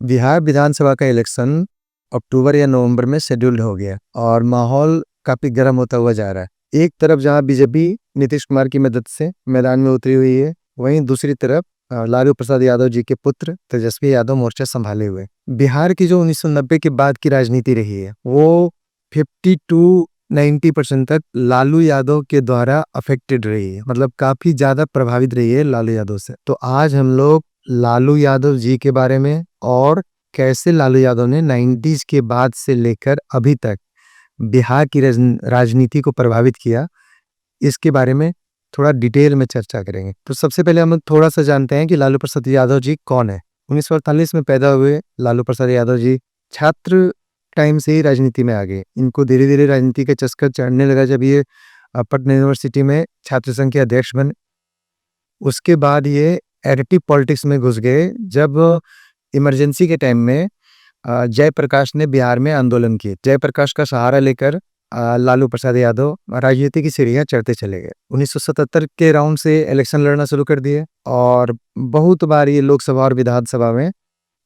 बिहार विधानसभा का इलेक्शन अक्टूबर या नवंबर में शेड्यूल्ड हो गया और माहौल काफी गर्म होता हुआ जा रहा है। एक तरफ जहां बीजेपी नीतीश कुमार की मदद से मैदान में उतरी हुई है, वहीं दूसरी तरफ लालू प्रसाद यादव जी के पुत्र तेजस्वी यादव मोर्चा संभाले हुए। बिहार की जो 1990 के बाद की राजनीति रही है वो 50 टू 90% तक लालू यादव के द्वारा अफेक्टेड रही है, मतलब काफी ज्यादा प्रभावित रही है लालू यादव से। तो आज हम लोग लालू यादव जी के बारे में और कैसे लालू यादव ने 90s के बाद से लेकर अभी तक बिहार की राजनीति को प्रभावित किया, इसके बारे में थोड़ा डिटेल में चर्चा करेंगे। तो सबसे पहले हम थोड़ा सा जानते हैं कि लालू प्रसाद यादव जी कौन है। 1948 में पैदा हुए लालू प्रसाद यादव जी छात्र टाइम से ही राजनीति में आ गए। इनको धीरे धीरे राजनीति का चस्का चढ़ने लगा जब ये पटना यूनिवर्सिटी में छात्र संघ के अध्यक्ष बने। उसके बाद ये एक्टिव पॉलिटिक्स में घुस गए जब इमरजेंसी के टाइम में जयप्रकाश ने बिहार में आंदोलन किए। जयप्रकाश का सहारा लेकर लालू प्रसाद यादव राजनीति की सीढ़ियां चढ़ते चले गए। 1977 के राउंड से इलेक्शन लड़ना शुरू कर दिए और बहुत बार ये लोकसभा और विधानसभा में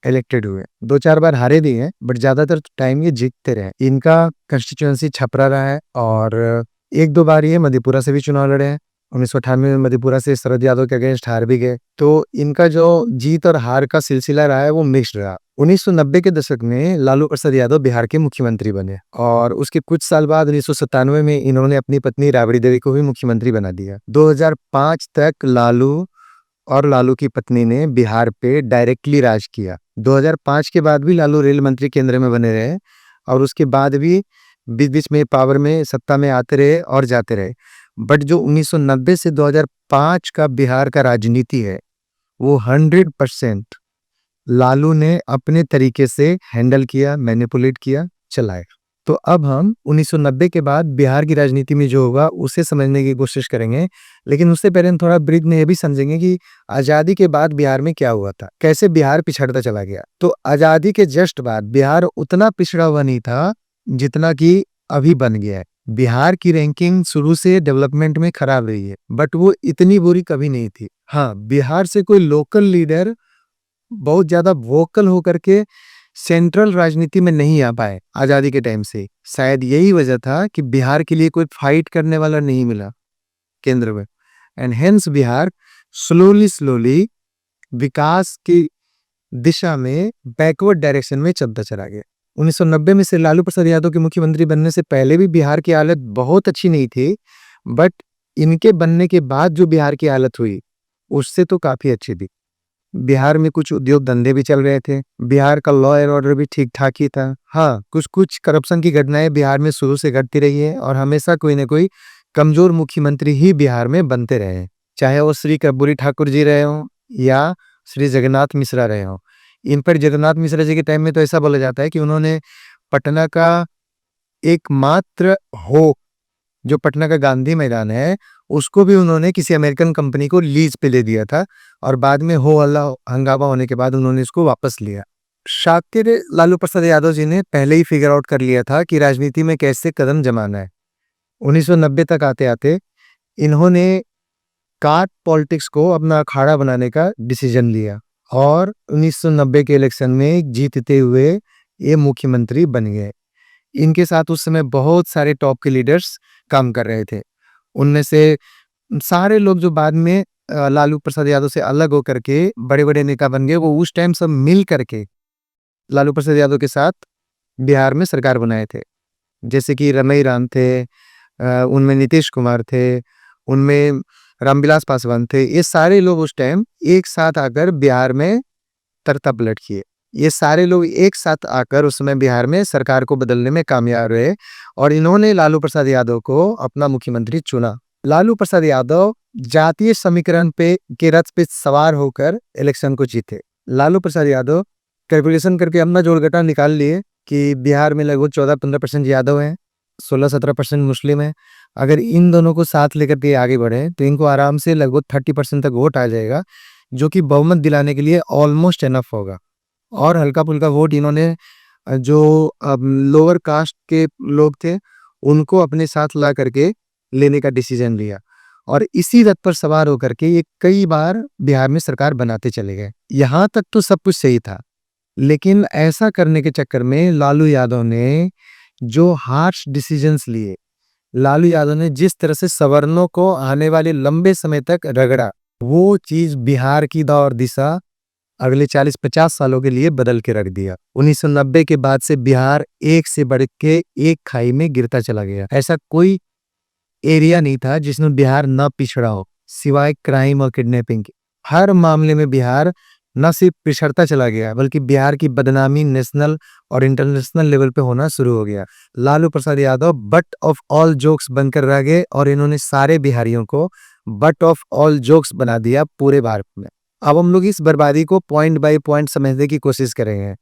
इलेक्टेड हुए। 2-4 बार हारे भी हैं, बट ज्यादातर टाइम ये जीतते रहे। इनका कंस्टिट्यूएंसी छपरा रहा है और 1-2 बार ये मधेपुरा से भी चुनाव लड़े हैं। 1998 में मधेपुरा से शरद यादव के अगेंस्ट हार भी गए। तो इनका जो जीत और हार का सिलसिला रहा है वो मिक्स्ड रहा। 1990 के दशक में लालू प्रसाद यादव बिहार के मुख्यमंत्री बने और उसके कुछ साल बाद 1997 में इन्होंने अपनी पत्नी राबड़ी देवी को भी मुख्यमंत्री बना दिया। 2005 तक लालू और लालू की पत्नी ने बिहार पे डायरेक्टली राज किया। 2005 के बाद भी लालू रेल मंत्री केंद्र में बने रहे और उसके बाद भी बीच बीच में पावर में सत्ता में आते रहे और जाते रहे। बट जो 1990 से 2005 का बिहार का राजनीति है वो 100% लालू ने अपने तरीके से हैंडल किया, मैनिपुलेट किया, चलाया। तो अब हम 1990 के बाद बिहार की राजनीति में जो होगा उसे समझने की कोशिश करेंगे, लेकिन उससे पहले हम थोड़ा ब्रीफ में ये भी समझेंगे कि आजादी के बाद बिहार में क्या हुआ था, कैसे बिहार पिछड़ता चला गया। तो आजादी के जस्ट बाद बिहार उतना पिछड़ा हुआ नहीं था जितना कि अभी बन गया है। बिहार की रैंकिंग शुरू से डेवलपमेंट में खराब रही है, बट वो इतनी बुरी कभी नहीं थी। हाँ, बिहार से कोई लोकल लीडर बहुत ज्यादा वोकल होकर के सेंट्रल राजनीति में नहीं आ पाए आजादी के टाइम से। शायद यही वजह था कि बिहार के लिए कोई फाइट करने वाला नहीं मिला केंद्र में, एंड हेंस बिहार स्लोली विकास की दिशा में बैकवर्ड डायरेक्शन में चलता चला गया। 1990 में से लालू प्रसाद यादव के मुख्यमंत्री बनने से पहले भी बिहार की हालत बहुत अच्छी नहीं थी, बट इनके बनने के बाद जो बिहार की हालत हुई उससे तो काफी अच्छी थी। बिहार में कुछ उद्योग धंधे भी चल रहे थे, बिहार का लॉ एंड ऑर्डर भी ठीक ठाक ही था। हाँ, कुछ करप्शन की घटनाएं बिहार में शुरू से घटती रही है और हमेशा कोई ना कोई कमजोर मुख्यमंत्री ही बिहार में बनते रहे हैं, चाहे वो श्री कर्पूरी ठाकुर जी रहे हों या श्री जगन्नाथ मिश्रा रहे हों। इन पर जगन्नाथ मिश्रा जी के टाइम में तो ऐसा बोला जाता है कि उन्होंने पटना का एकमात्र हो, जो पटना का गांधी मैदान है, उसको भी उन्होंने किसी अमेरिकन कंपनी को लीज पे दे दिया था और बाद में हो हल्ला हंगामा होने के बाद उन्होंने इसको वापस लिया। शातिर लालू प्रसाद यादव जी ने पहले ही फिगर आउट कर लिया था कि राजनीति में कैसे कदम जमाना है। 1990 तक आते आते इन्होंने कार्ड पॉलिटिक्स को अपना अखाड़ा बनाने का डिसीजन लिया और 1990 के इलेक्शन में जीतते हुए ये मुख्यमंत्री बन गए। इनके साथ उस समय बहुत सारे टॉप के लीडर्स काम कर रहे थे। उनमें से सारे लोग जो बाद में लालू प्रसाद यादव से अलग होकर के बड़े बड़े नेता बन गए, वो उस टाइम सब मिल करके लालू प्रसाद यादव के साथ बिहार में सरकार बनाए थे। जैसे कि रमई राम थे, उनमें नीतीश कुमार थे, उनमें रामविलास पासवान थे। ये सारे लोग उस टाइम एक साथ आकर बिहार में तरता पलट किए। ये सारे लोग एक साथ आकर उस समय बिहार में सरकार को बदलने में कामयाब रहे और इन्होंने लालू प्रसाद यादव को अपना मुख्यमंत्री चुना। लालू प्रसाद यादव जातीय समीकरण पे के रथ पे सवार होकर इलेक्शन को जीते। लालू प्रसाद यादव कैलकुलेशन करके अपना जोड़घटा निकाल लिए कि बिहार में लगभग 14-15% यादव हैं, 16-17% मुस्लिम हैं। अगर इन दोनों को साथ लेकर के आगे बढ़े तो इनको आराम से लगभग 30% तक वोट आ जाएगा, जो कि बहुमत दिलाने के लिए ऑलमोस्ट एनफ होगा। और हल्का फुल्का वोट इन्होंने जो लोअर कास्ट के लोग थे उनको अपने साथ ला करके लेने का डिसीजन लिया और इसी रथ पर सवार होकर के ये कई बार बिहार में सरकार बनाते चले गए। यहाँ तक तो सब कुछ सही था, लेकिन ऐसा करने के चक्कर में लालू यादव ने जो हार्श डिसीजंस लिए, लालू यादव ने जिस तरह से सवर्णों को आने वाले लंबे समय तक रगड़ा, वो चीज बिहार की दौर दिशा अगले 40-50 सालों के लिए बदल के रख दिया। 1990 के बाद से बिहार एक से बढ़ के एक खाई में गिरता चला गया। ऐसा कोई एरिया नहीं था जिसमें बिहार न पिछड़ा हो, सिवाय क्राइम और किडनैपिंग के। हर मामले में बिहार न सिर्फ पिछड़ता चला गया, बल्कि बिहार की बदनामी नेशनल और इंटरनेशनल लेवल पे होना शुरू हो गया। Lalu Prasad Yadav but of all jokes बनकर रह गए और इन्होंने सारे बिहारियों को बट ऑफ ऑल जोक्स बना दिया पूरे भारत में। अब हम लोग इस बर्बादी को पॉइंट बाय पॉइंट समझने की कोशिश करेंगे।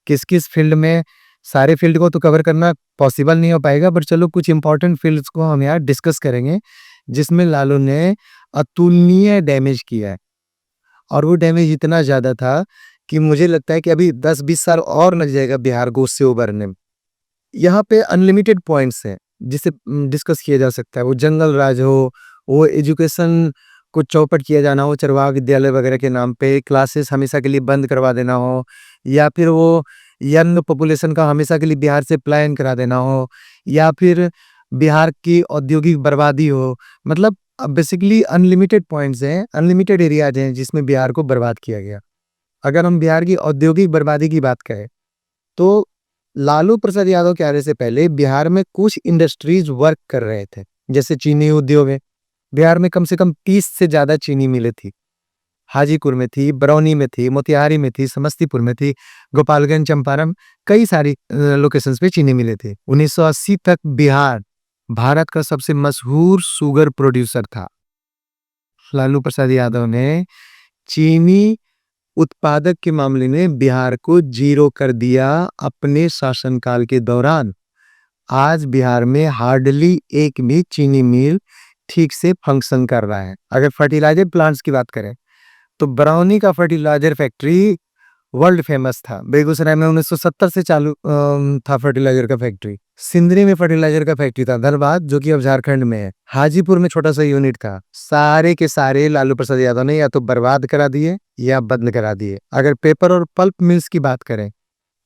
किस किस फील्ड में, सारे फील्ड को तो कवर करना पॉसिबल नहीं हो पाएगा, बट चलो कुछ इंपॉर्टेंट फील्ड्स को हम यहाँ डिस्कस करेंगे जिसमें लालू ने अतुलनीय डैमेज किया है। और वो डैमेज इतना ज्यादा था कि मुझे लगता है कि अभी 10-20 साल और लग जाएगा बिहार को उससे उबरने में। यहाँ पे अनलिमिटेड पॉइंट्स हैं जिसे डिस्कस किया जा सकता है। वो जंगल राज हो, वो एजुकेशन को चौपट किया जाना हो, चरवाहा विद्यालय वगैरह के नाम पे क्लासेस हमेशा के लिए बंद करवा देना हो, या फिर वो यंग पॉपुलेशन का हमेशा के लिए बिहार से पलायन करा देना हो, या फिर बिहार की औद्योगिक बर्बादी हो। मतलब बेसिकली अनलिमिटेड पॉइंट्स हैं, अनलिमिटेड एरियाज हैं जिसमें बिहार को बर्बाद किया गया। अगर हम बिहार की औद्योगिक बर्बादी की बात करें तो लालू प्रसाद यादव के आने से पहले बिहार में कुछ इंडस्ट्रीज वर्क कर रहे थे, जैसे चीनी उद्योग है। बिहार में कम से कम 30 से ज्यादा चीनी मिलें थी। हाजीपुर में थी, बरौनी में थी, मोतिहारी में थी, समस्तीपुर में थी, गोपालगंज, चंपारण, कई सारी लोकेशंस पे चीनी मिले थे। 1980 तक बिहार भारत का सबसे मशहूर शुगर प्रोड्यूसर था। लालू प्रसाद यादव ने चीनी उत्पादक के मामले में बिहार को जीरो कर दिया अपने शासनकाल के दौरान। आज बिहार में हार्डली एक भी चीनी मिल ठीक से फंक्शन कर रहा है। अगर फर्टिलाइजर प्लांट्स की बात करें तो बरौनी का फर्टिलाइजर फैक्ट्री वर्ल्ड फेमस था। बेगूसराय में 1970 से चालू था फर्टिलाइजर का फैक्ट्री। सिंदरी में फर्टिलाइजर का फैक्ट्री था, धनबाद, जो कि अब झारखंड में है। हाजीपुर में छोटा सा यूनिट था। सारे के सारे लालू प्रसाद यादव ने या तो बर्बाद करा दिए या बंद करा दिए। अगर पेपर और पल्प मिल्स की बात करें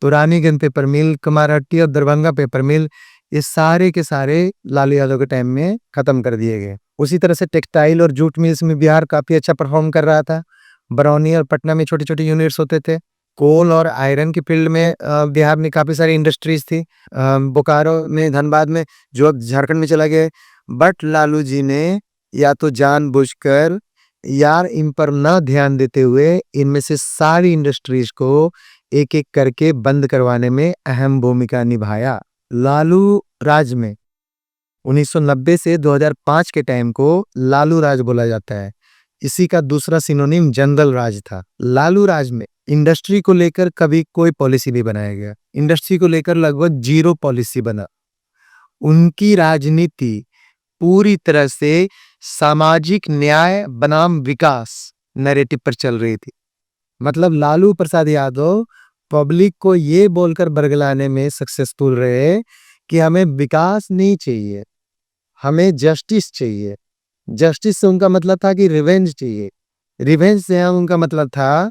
तो रानीगंज पेपर मिल, कुमारहट्टी और दरभंगा पेपर मिल, ये सारे के सारे लालू यादव के टाइम में खत्म कर दिए गए। उसी तरह से टेक्सटाइल और जूट मिल्स में बिहार काफी अच्छा परफॉर्म कर रहा था। बरौनी और पटना में छोटे छोटे यूनिट्स होते थे। कोल और आयरन की फील्ड में बिहार में काफी सारी इंडस्ट्रीज थी, बोकारो में, धनबाद में, जो अब झारखंड में चला गया। बट लालू जी ने या तो जानबूझकर या इन पर न ध्यान देते हुए इनमें से सारी इंडस्ट्रीज को एक एक करके बंद करवाने में अहम भूमिका निभाया। लालू राज में 1990 से 2005 के टाइम को लालू राज बोला जाता है। इसी का दूसरा सिनोनिम जंगल राज था। लालू राज में इंडस्ट्री को लेकर कभी कोई पॉलिसी नहीं बनाया गया। इंडस्ट्री को लेकर लगभग जीरो पॉलिसी बना। उनकी राजनीति पूरी तरह से सामाजिक न्याय बनाम विकास नैरेटिव पर चल रही थी। मतलब लालू प्रसाद यादव पब्लिक को ये बोलकर बरगलाने में सक्सेसफुल रहे कि हमें विकास नहीं चाहिए, हमें जस्टिस चाहिए। जस्टिस से उनका मतलब था कि रिवेंज चाहिए। रिवेंज से उनका मतलब था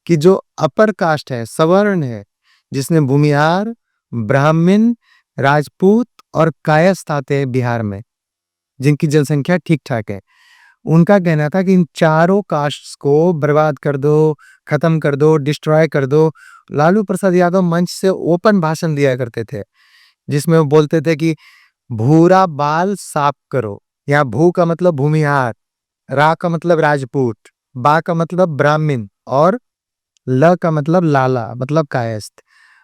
कि जो अपर कास्ट है, सवर्ण है, जिसमें भूमिहार, ब्राह्मण, राजपूत और कायस्थ आते हैं बिहार में, जिनकी जनसंख्या ठीक ठाक है, उनका कहना था कि इन चारों कास्ट्स को बर्बाद कर दो, खत्म कर दो, डिस्ट्रॉय कर दो। लालू प्रसाद यादव मंच से ओपन भाषण दिया करते थे जिसमें वो बोलते थे कि भूरा बाल साफ करो। यहाँ भू का मतलब भूमिहार, रा का मतलब राजपूत, बा का मतलब ब्राह्मण और ल का मतलब लाला, मतलब कायस्थ।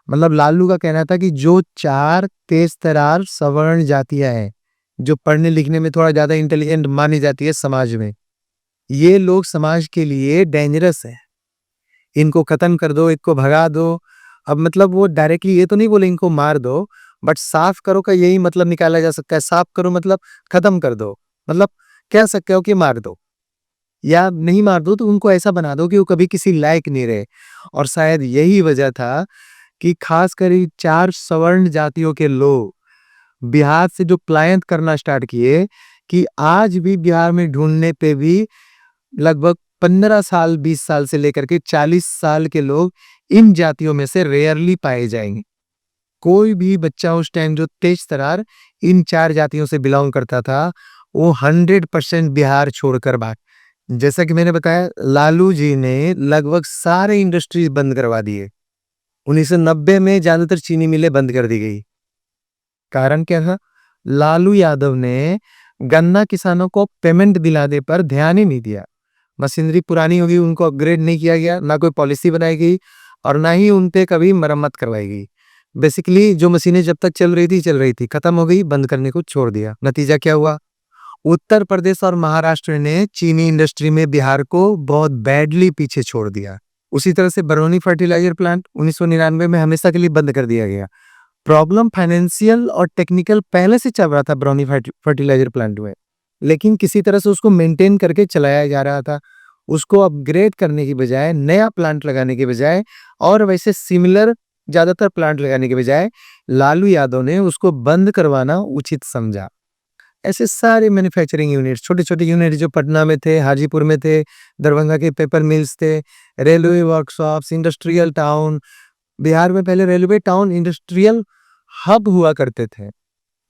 मतलब लालू का कहना था कि जो चार तेज तरार सवर्ण जातियां हैं, जो पढ़ने लिखने में थोड़ा ज्यादा इंटेलिजेंट मानी जाती है समाज में, ये लोग समाज के लिए डेंजरस है, इनको खत्म कर दो, इनको भगा दो। अब मतलब वो डायरेक्टली ये तो नहीं बोले इनको मार दो, बट साफ करो का यही मतलब निकाला जा सकता है। साफ करो मतलब खत्म कर दो, मतलब कह सकते हो कि मार दो, या नहीं मार दो तो उनको ऐसा बना दो कि वो कभी किसी लायक नहीं रहे। और शायद यही वजह था कि खासकर चार सवर्ण जातियों के लोग बिहार से जो पलायन करना स्टार्ट किए, कि आज भी बिहार में ढूंढने पे भी लगभग 15 साल 20 साल से लेकर के 40 साल के लोग इन जातियों में से रेयरली पाए जाएंगे। कोई भी बच्चा उस टाइम जो तेज तरार इन 4 जातियों से बिलोंग करता था, वो 100% बिहार छोड़कर भाग। जैसा कि मैंने बताया, लालू जी ने लगभग सारे इंडस्ट्रीज बंद करवा दिए। 1990 में ज्यादातर चीनी मिलें बंद कर दी गई। कारण क्या था? लालू यादव ने गन्ना किसानों को पेमेंट दिलाने पर ध्यान ही नहीं दिया। मशीनरी पुरानी होगी, उनको अपग्रेड नहीं किया गया, ना कोई पॉलिसी बनाई गई और ना ही उन पे कभी मरम्मत करवाई गई। बेसिकली जो मशीनें जब तक चल रही थी, खत्म हो गई, बंद करने को छोड़ दिया। नतीजा क्या हुआ? उत्तर प्रदेश और महाराष्ट्र ने चीनी इंडस्ट्री में बिहार को बहुत बैडली पीछे छोड़ दिया। उसी तरह से बरौनी फर्टिलाइजर प्लांट 1999 में हमेशा के लिए बंद कर दिया गया। प्रॉब्लम फाइनेंशियल और टेक्निकल पहले से चल रहा था बरौनी फर्टिलाइजर प्लांट में, लेकिन किसी तरह से उसको मेंटेन करके चलाया जा रहा था। उसको अपग्रेड करने की बजाय, नया प्लांट लगाने के बजाय और वैसे सिमिलर ज्यादातर प्लांट लगाने के बजाय लालू यादव ने उसको बंद करवाना उचित समझा। ऐसे सारे मैन्युफैक्चरिंग यूनिट्स, छोटे छोटे यूनिट जो पटना में थे, हाजीपुर में थे, दरभंगा के पेपर मिल्स थे, railway workshops, industrial town. Bihar में पहले रेलवे टाउन इंडस्ट्रियल हब हुआ करते थे,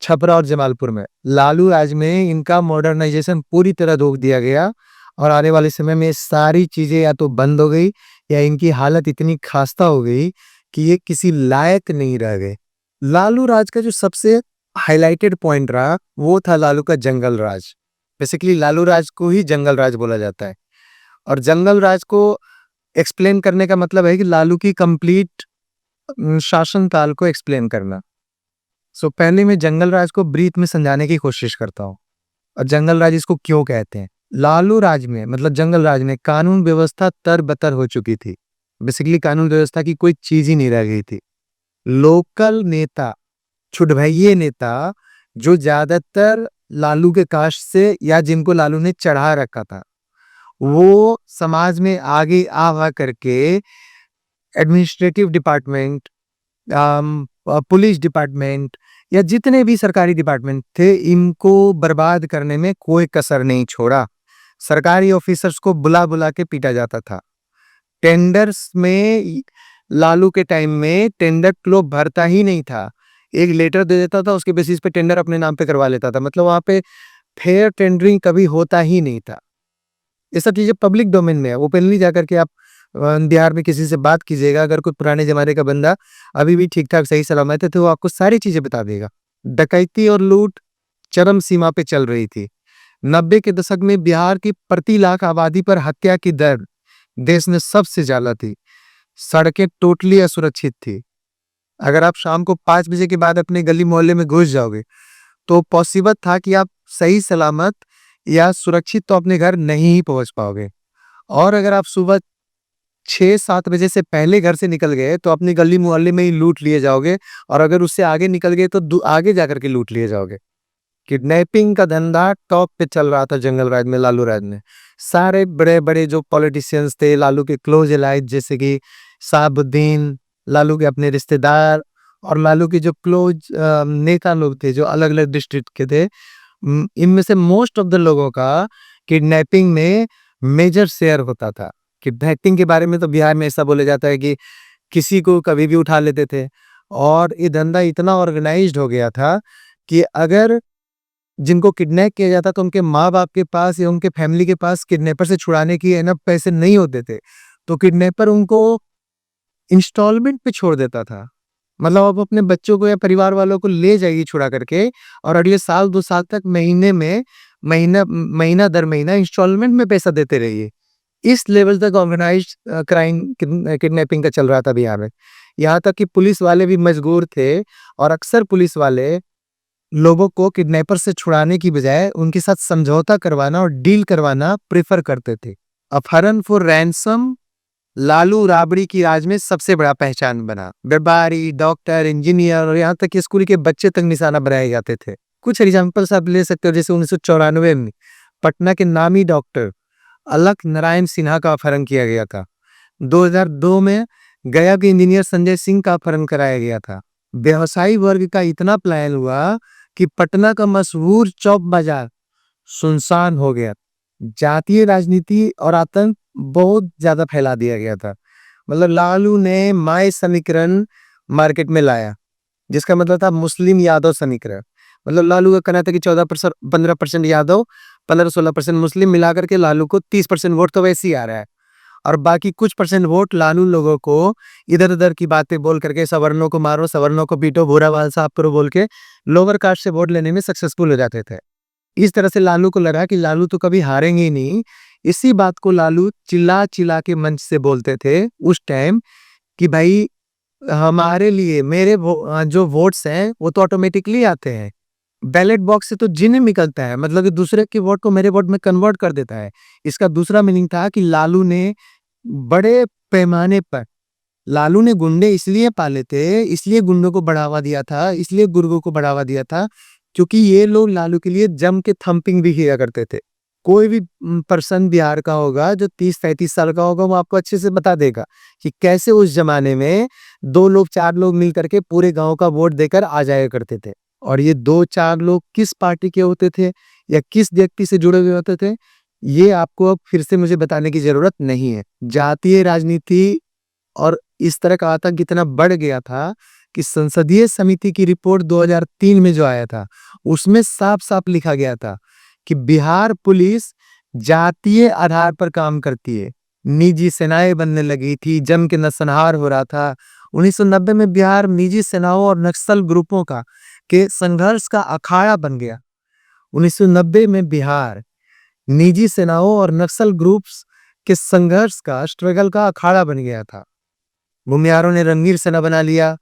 छपरा और जमालपुर में। लालू राज में इनका मॉडर्नाइजेशन पूरी तरह रोक दिया गया और आने वाले समय में सारी चीजें या तो बंद हो गई या इनकी हालत इतनी खस्ता हो गई कि ये किसी लायक नहीं रह गए। लालू राज का जो सबसे हाईलाइटेड पॉइंट रहा, वो था लालू का जंगल राज। बेसिकली लालू राज को ही जंगल राज बोला जाता है और जंगल राज को एक्सप्लेन करने का मतलब है कि लालू की कंप्लीट शासनकाल को एक्सप्लेन करना। सो पहले मैं जंगल राज को ब्रीफ में समझाने की कोशिश करता हूँ और जंगल राज इसको क्यों कहते हैं। लालू राज में, मतलब जंगल राज में, कानून व्यवस्था तरबतर हो चुकी थी। बेसिकली कानून व्यवस्था की कोई चीज ही नहीं रह गई थी। लोकल नेता, छुटभइये नेता, जो ज्यादातर लालू के कास्ट से या जिनको लालू ने चढ़ा रखा था, वो समाज में आगे आ करके एडमिनिस्ट्रेटिव डिपार्टमेंट, पुलिस डिपार्टमेंट या जितने भी सरकारी डिपार्टमेंट थे, इनको बर्बाद करने में कोई कसर नहीं छोड़ा। सरकारी ऑफिसर्स को बुला बुला के पीटा जाता था। टेंडर्स में लालू के टाइम में टेंडर लोग भरता ही नहीं था, एक लेटर दे देता था, उसके बेसिस पे टेंडर अपने नाम पे करवा लेता था। मतलब वहां पे फेयर टेंडरिंग कभी होता ही नहीं था। ये सब चीजें पब्लिक डोमेन में है। ओपनली जाकर के आप बिहार में किसी से बात कीजिएगा, अगर कोई पुराने जमाने का बंदा अभी भी ठीक ठाक सही सलामत है, तो वो आपको सारी चीजें बता देगा। डकैती और लूट चरम सीमा पे चल रही थी। 90 के दशक में बिहार की प्रति लाख आबादी पर हत्या की दर देश में सबसे ज्यादा थी। सड़कें टोटली असुरक्षित थी। अगर आप शाम को 5 बजे के बाद अपने गली मोहल्ले में घुस जाओगे तो पॉसिबल था कि आप सही सलामत या सुरक्षित तो अपने घर नहीं ही पहुंच पाओगे। और अगर आप सुबह 6-7 बजे से पहले घर से निकल गए तो अपनी गली मोहल्ले में ही लूट लिए जाओगे, और अगर उससे आगे निकल गए तो आगे जाकर के लूट लिए जाओगे। किडनैपिंग का धंधा टॉप पे चल रहा था जंगल राज में, लालू राज में। सारे बड़े बड़े जो पॉलिटिशियंस थे, लालू के क्लोज एलाइज, जैसे कि साहबुद्दीन, लालू के अपने रिश्तेदार और लालू के जो क्लोज नेता लोग थे जो अलग अलग डिस्ट्रिक्ट के थे, इनमें से मोस्ट ऑफ द लोगों का किडनैपिंग में मेजर शेयर होता था। किडनैपिंग के बारे में तो बिहार में ऐसा बोला जाता है कि किसी को कभी भी उठा लेते थे, और ये धंधा इतना ऑर्गेनाइज्ड हो गया था कि अगर जिनको किडनैप किया जाता तो उनके माँ बाप के पास या उनके फैमिली के पास किडनैपर से छुड़ाने की एनफ पैसे नहीं होते थे, तो किडनैपर उनको इंस्टॉलमेंट पे छोड़ देता था। मतलब आप अपने बच्चों को या परिवार वालों को ले जाइए छुड़ा करके, और अगले साल 2 साल तक महीने में महीना दर महीना इंस्टॉलमेंट में पैसा देते रहिए। इस लेवल तक ऑर्गेनाइज्ड क्राइम किडनैपिंग का चल रहा था बिहार में। यहाँ तक कि पुलिस वाले भी मजबूर थे, और अक्सर पुलिस वाले लोगों को किडनैपर से छुड़ाने की बजाय उनके साथ समझौता करवाना और डील करवाना प्रेफर करते थे। अपहरण फॉर रैंसम लालू राबड़ी की राज में सबसे बड़ा पहचान बना। व्यापारी, डॉक्टर, इंजीनियर और यहाँ तक कि स्कूल के बच्चे तक निशाना बनाए जाते थे। कुछ एग्जाम्पल्स आप ले सकते हो, जैसे 1994 में पटना के नामी डॉक्टर अलख नारायण सिन्हा का अपहरण किया गया था। 2002 में गया के इंजीनियर संजय सिंह का अपहरण कराया गया था। व्यवसायी वर्ग का इतना पलायन हुआ कि पटना का मशहूर चौक बाजार सुनसान हो गया। जातीय राजनीति और आतंक बहुत ज़्यादा फैला दिया गया था। मतलब लालू ने माय समीकरण मार्केट में लाया, जिसका मतलब था मुस्लिम यादव समीकरण। मतलब लालू का कहना था कि 14% 15% यादव, 15-16% मुस्लिम मिलाकर के लालू को 30% वोट तो वैसे ही आ रहा है। और बाकी कुछ परसेंट वोट लालू लोगों को इधर-उधर की बातें बोल करके सवर्णों को मारो, सवर्णों को पीटो, भूरा बाल साफ करो बोल के लोअर कास्ट से वोट लेने में सक्सेसफुल हो जाते थे। इस तरह से लालू को लगा कि लालू तो कभी हारेंगे ही नहीं। इसी बात को लालू चिल्ला-चिल्ला के मंच से बोलते थे उस टाइम कि भाई हमारे लिए जो वोट्स हैं वो तो ऑटोमेटिकली आते हैं। बैलेट बॉक्स से तो जिन्न निकलता है, मतलब कि दूसरे के वोट को मेरे वोट में कन्वर्ट कर देता है। इसका दूसरा मीनिंग था कि बड़े पैमाने पर लालू ने गुंडे इसलिए पाले थे, इसलिए गुंडों को बढ़ावा दिया था, इसलिए गुर्गों को बढ़ावा दिया था, क्योंकि ये लोग लालू के लिए जम के थंपिंग भी किया करते थे। कोई भी पर्सन बिहार का होगा जो 30-35 साल का होगा, वो आपको अच्छे से बता देगा कि कैसे उस जमाने में 2 लोग 4 लोग मिल करके पूरे गाँव का वोट देकर आ जाया करते थे। और ये 2-4 लोग किस पार्टी के होते थे या किस व्यक्ति से जुड़े हुए होते थे, ये आपको अब फिर से मुझे बताने की ज़रूरत नहीं है। जातीय राजनीति और इस तरह का आतंक इतना बढ़ गया था कि संसदीय समिति की रिपोर्ट 2003 में जो आया था, उसमें साफ-साफ लिखा गया था कि बिहार पुलिस जातीय आधार पर काम करती है। निजी सेनाएँ बनने लगी थी, जम के नरसंहार हो रहा था। 1990 में बिहार निजी सेनाओं और नक्सल ग्रुपों के संघर्ष का अखाड़ा बन गया। 1990 में बिहार निजी सेनाओं और नक्सल ग्रुप्स के संघर्ष का स्ट्रगल का अखाड़ा बन गया था। भूमिहारों ने रणवीर सेना बना लिया,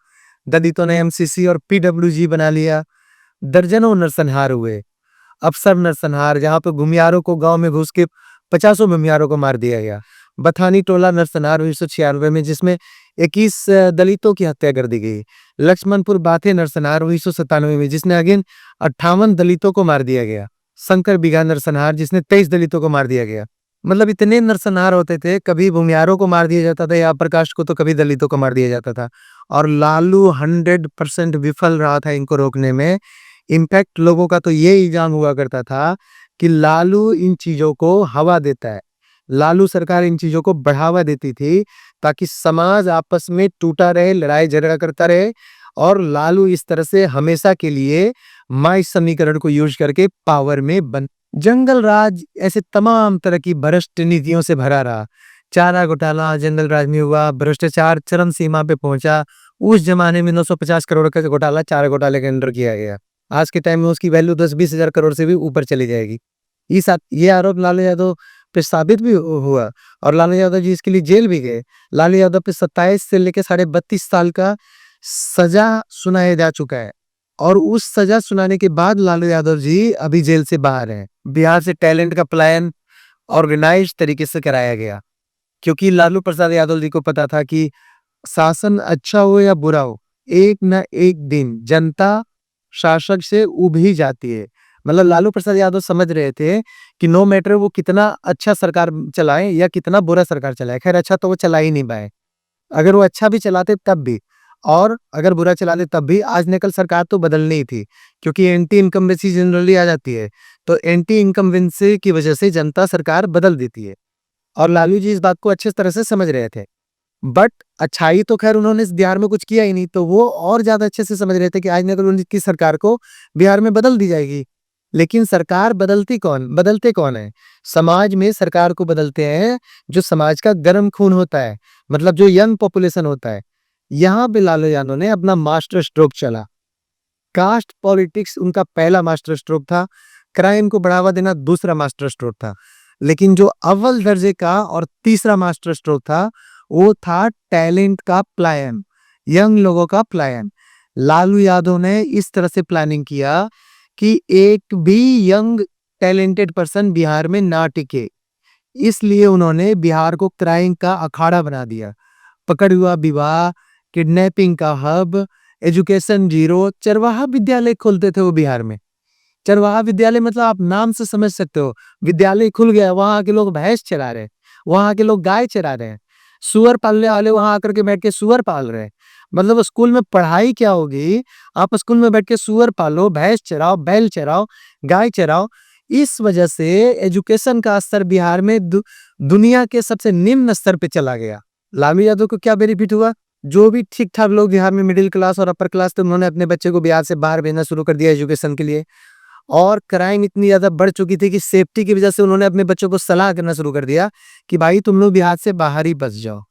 दलितों ने एमसीसी और पीडब्ल्यूजी बना लिया। दर्जनों नरसंहार हुए, अफसर नरसंहार, जहां पर भूमिहारों को गांव में घुस के 50 भूमिहारों को मार दिया गया। बथानी टोला नरसंहार 1996 में, जिसमें 21 दलितों की हत्या कर दी गई। लक्ष्मणपुर बाथे नरसंहार 1997 में, जिसने अगेन 58 दलितों को मार दिया गया। शंकर बिगहा नरसंहार, जिसने 23 दलितों को मार दिया गया। मतलब इतने नरसंहार होते थे, कभी भूमिहारों को मार दिया जाता था या प्रकाश को, तो कभी दलितों को मार दिया जाता था। और लालू 100% विफल रहा था इनको रोकने में। इनफैक्ट लोगों का तो ये इल्जाम हुआ करता था कि लालू इन चीजों को हवा देता है। लालू सरकार इन चीजों को बढ़ावा देती थी ताकि समाज आपस में टूटा रहे, लड़ाई झगड़ा करता रहे। और लालू इस तरह से हमेशा के लिए माई समीकरण को यूज करके पावर में बन जंगल राज ऐसे तमाम तरह की भ्रष्ट नीतियों से भरा रहा। चारा घोटाला जंगल राज में हुआ, भ्रष्टाचार चरम सीमा पे पहुंचा। उस जमाने में 950 करोड़ का घोटाला चारा घोटाले के अंडर किया गया। आज के टाइम में उसकी वैल्यू 10-20 हजार करोड़ से भी ऊपर चली जाएगी। ये आरोप लालू यादव पे साबित भी हुआ और लालू यादव जी इसके लिए जेल भी गए। लालू यादव पे 27 से लेकर 32.5 साल का सजा सुनाया जा चुका है। और उस सजा सुनाने के बाद लालू यादव जी अभी जेल से बाहर हैं। बिहार से टैलेंट का पलायन ऑर्गेनाइज्ड तरीके से कराया गया, क्योंकि लालू प्रसाद यादव जी को पता था कि शासन अच्छा हो या बुरा हो, एक ना एक दिन जनता शासक से उब ही जाती है। मतलब लालू प्रसाद यादव समझ रहे थे कि नो मैटर वो कितना अच्छा सरकार चलाएं या कितना बुरा सरकार चलाए, खैर अच्छा तो वो चला ही नहीं पाए। अगर वो अच्छा भी चलाते तब भी, और अगर बुरा चलाते तब भी, आज न कल सरकार तो बदलनी ही थी, क्योंकि एंटी इनकम्बेंसी जनरली आ जाती है। तो एंटी इनकम्बेंसी की वजह से जनता सरकार बदल देती है और लालू जी इस बात को अच्छे तरह से समझ रहे थे। बट अच्छाई तो खैर उन्होंने इस बिहार में कुछ किया ही नहीं, तो वो और ज्यादा अच्छे से समझ रहे थे कि आज न कल उनकी सरकार को बिहार में बदल दी जाएगी। लेकिन सरकार बदलते कौन है? समाज में सरकार को बदलते हैं जो समाज का गर्म खून होता है, मतलब जो यंग पॉपुलेशन होता है। यहाँ पे लालू यादव ने अपना मास्टर स्ट्रोक चला। कास्ट पॉलिटिक्स उनका पहला मास्टर स्ट्रोक था, क्राइम को बढ़ावा देना दूसरा मास्टर स्ट्रोक था। लेकिन जो अव्वल दर्जे का और तीसरा मास्टर स्ट्रोक था, वो था टैलेंट का पलायन, यंग लोगों का पलायन। लालू यादव ने इस तरह से प्लानिंग किया कि एक भी यंग टैलेंटेड पर्सन बिहार में ना टिके। इसलिए उन्होंने बिहार को क्राइम का अखाड़ा बना दिया। पकड़ुआ विवाह, किडनैपिंग का हब, एजुकेशन जीरो, चरवाहा विद्यालय खोलते थे वो बिहार में। चरवाहा विद्यालय मतलब आप नाम से समझ सकते हो, विद्यालय खुल गया, वहां के लोग भैंस चरा रहे हैं, वहां के लोग गाय चरा रहे हैं, सुअर पालने वाले वहां आकर के बैठ के सुअर पाल रहे हैं। मतलब स्कूल में पढ़ाई क्या होगी, आप स्कूल में बैठ के सुअर पालो, भैंस चराओ, बैल चराओ, गाय चराओ। इस वजह से एजुकेशन का स्तर बिहार में दुनिया के सबसे निम्न स्तर पे चला गया। लालू यादव को क्या बेनिफिट हुआ? जो भी ठीक-ठाक लोग बिहार में मिडिल क्लास और अपर क्लास थे, उन्होंने अपने बच्चे को बिहार से बाहर भेजना शुरू कर दिया एजुकेशन के लिए। और क्राइम इतनी ज़्यादा बढ़ चुकी थी कि सेफ्टी की वजह से उन्होंने अपने बच्चों को सलाह करना शुरू कर दिया कि भाई तुम लोग बिहार से बाहर ही बस जाओ।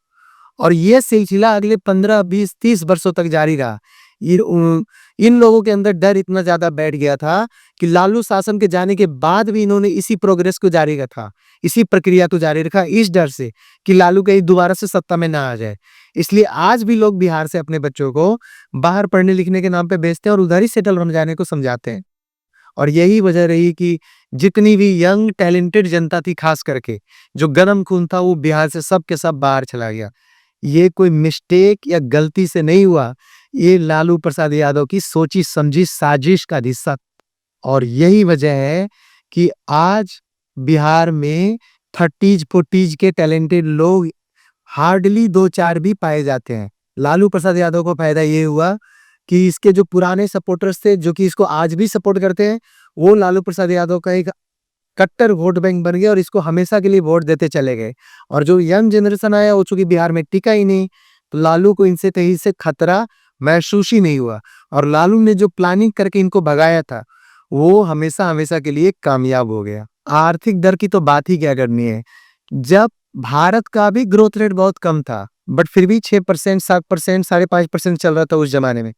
और ये सिलसिला अगले 15, 20, 30 वर्षों तक जारी रहा। इन लोगों के अंदर डर इतना ज़्यादा बैठ गया था कि लालू शासन के जाने के बाद भी इन्होंने इसी प्रोग्रेस को जारी रखा, इसी प्रक्रिया को जारी रखा, इस डर से कि लालू कहीं दोबारा से सत्ता में ना आ जाए। इसलिए आज भी लोग बिहार से अपने बच्चों को बाहर पढ़ने लिखने के नाम पे भेजते हैं और उधर ही सेटल होने जाने को समझाते हैं। और यही वजह रही कि जितनी भी यंग टैलेंटेड जनता थी, खास करके जो गरम खून था, वो बिहार से सब के सब बाहर चला गया। ये कोई मिस्टेक या गलती से नहीं हुआ, ये लालू प्रसाद यादव की सोची समझी साजिश का हिस्सा। और यही वजह है कि आज बिहार में 30s 40s के टैलेंटेड लोग हार्डली 2-4 भी पाए जाते हैं। लालू प्रसाद यादव को फायदा ये हुआ कि इसके जो पुराने सपोर्टर्स थे, जो कि इसको आज भी सपोर्ट करते हैं, वो लालू प्रसाद यादव का एक कट्टर वोट बैंक बन गए और इसको हमेशा के लिए वोट देते चले गए। और जो यंग जनरेशन आया, वो चूंकि बिहार में टिका ही नहीं, तो लालू को इनसे कहीं से खतरा महसूस ही नहीं हुआ। और लालू ने जो प्लानिंग करके इनको भगाया था, वो हमेशा हमेशा के लिए कामयाब हो गया। आर्थिक दर की तो बात ही क्या करनी है। जब भारत का भी ग्रोथ रेट बहुत कम था, बट फिर भी 6%, 7%, 5.5% चल रहा था उस जमाने में,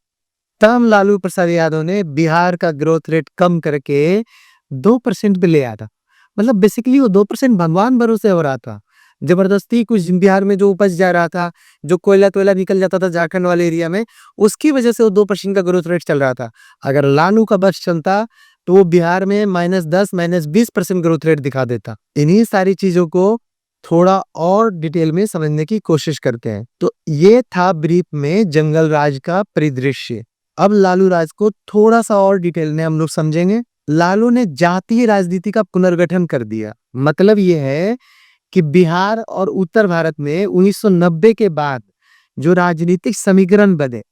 तब लालू प्रसाद यादव ने बिहार का ग्रोथ रेट कम करके 2% पे ले आया था। मतलब बेसिकली वो 2% भगवान भरोसे हो रहा था। जबरदस्ती कुछ बिहार में जो उपज जा रहा था, जो कोयला-तोयला निकल जाता था झारखंड वाले एरिया में, उसकी वजह से वो 2% का ग्रोथ रेट चल रहा था। अगर लालू का बस चलता, तो वो बिहार में -10, -20% ग्रोथ रेट दिखा देता। इन्हीं सारी चीज़ों को थोड़ा और डिटेल में समझने की कोशिश करते हैं। तो ये था ब्रीफ में जंगल राज का परिदृश्य। अब लालू राज को थोड़ा-सा और डिटेल में हम लोग समझेंगे। लालू ने जातीय राजनीति का पुनर्गठन कर दिया। मतलब ये है कि बिहार और उत्तर भारत में 1990 के बाद जो राजनीतिक समीकरण बने,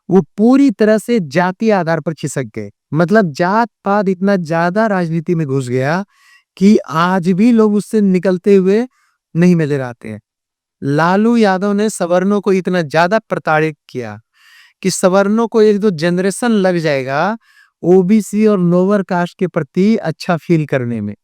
वो पूरी तरह से जातीय आधार पर खिसक गए। मतलब जात-पात इतना ज़्यादा राजनीति में घुस गया कि आज भी लोग उससे निकलते हुए नहीं नजर आते हैं। लालू यादव ने सवर्णों को इतना ज़्यादा प्रताड़ित किया कि सवर्णों को एक 2 जनरेशन लग जाएगा ओबीसी और लोअर कास्ट के प्रति अच्छा फील करने में।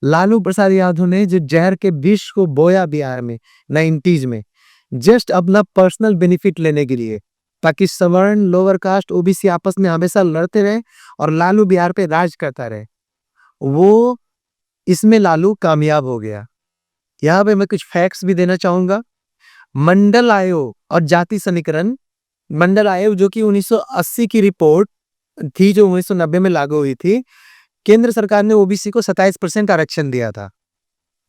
लालू प्रसाद यादव ने जो जहर के विष को बोया बिहार में 90s में, जस्ट अपना पर्सनल बेनिफिट लेने के लिए, ताकि सवर्ण, लोअर कास्ट, ओबीसी आपस में हमेशा लड़ते रहे और लालू बिहार पे राज करता रहे, वो इसमें लालू कामयाब हो गया। यहाँ पे मैं कुछ फैक्ट्स भी देना चाहूंगा। मंडल आयोग और जाति समीकरण, मंडल आयोग जो कि 1980 की रिपोर्ट थी, जो 1990 में लागू हुई थी। केंद्र सरकार ने ओबीसी को 27% आरक्षण दिया था।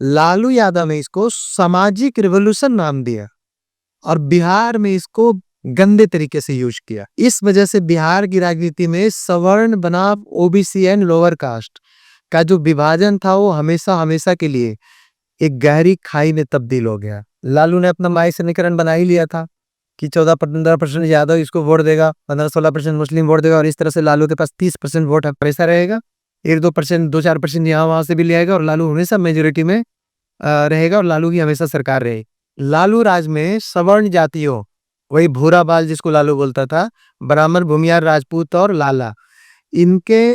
लालू यादव ने इसको सामाजिक रिवॉल्यूशन नाम दिया और बिहार में इसको गंदे तरीके से यूज किया। इस वजह से बिहार की राजनीति में सवर्ण बनाम ओबीसी एंड लोअर कास्ट का जो विभाजन था, वो हमेशा हमेशा के लिए एक गहरी खाई में तब्दील हो गया। लालू ने अपना माई समीकरण बना ही लिया था कि 14-15% यादव इसको वोट देगा, 15-16% मुस्लिम वोट देगा, और इस तरह से लालू के पास 30% वोट हमेशा रहेगा। 1-2%, 2-4% यहाँ वहां से भी ले आएगा और लालू हमेशा मेजोरिटी में रहेगा और लालू की हमेशा सरकार रहेगी। लालू राज में सवर्ण जातियों, वही भूरा बाल जिसको लालू बोलता था, ब्राह्मण, भूमियार, राजपूत और लाला, इनके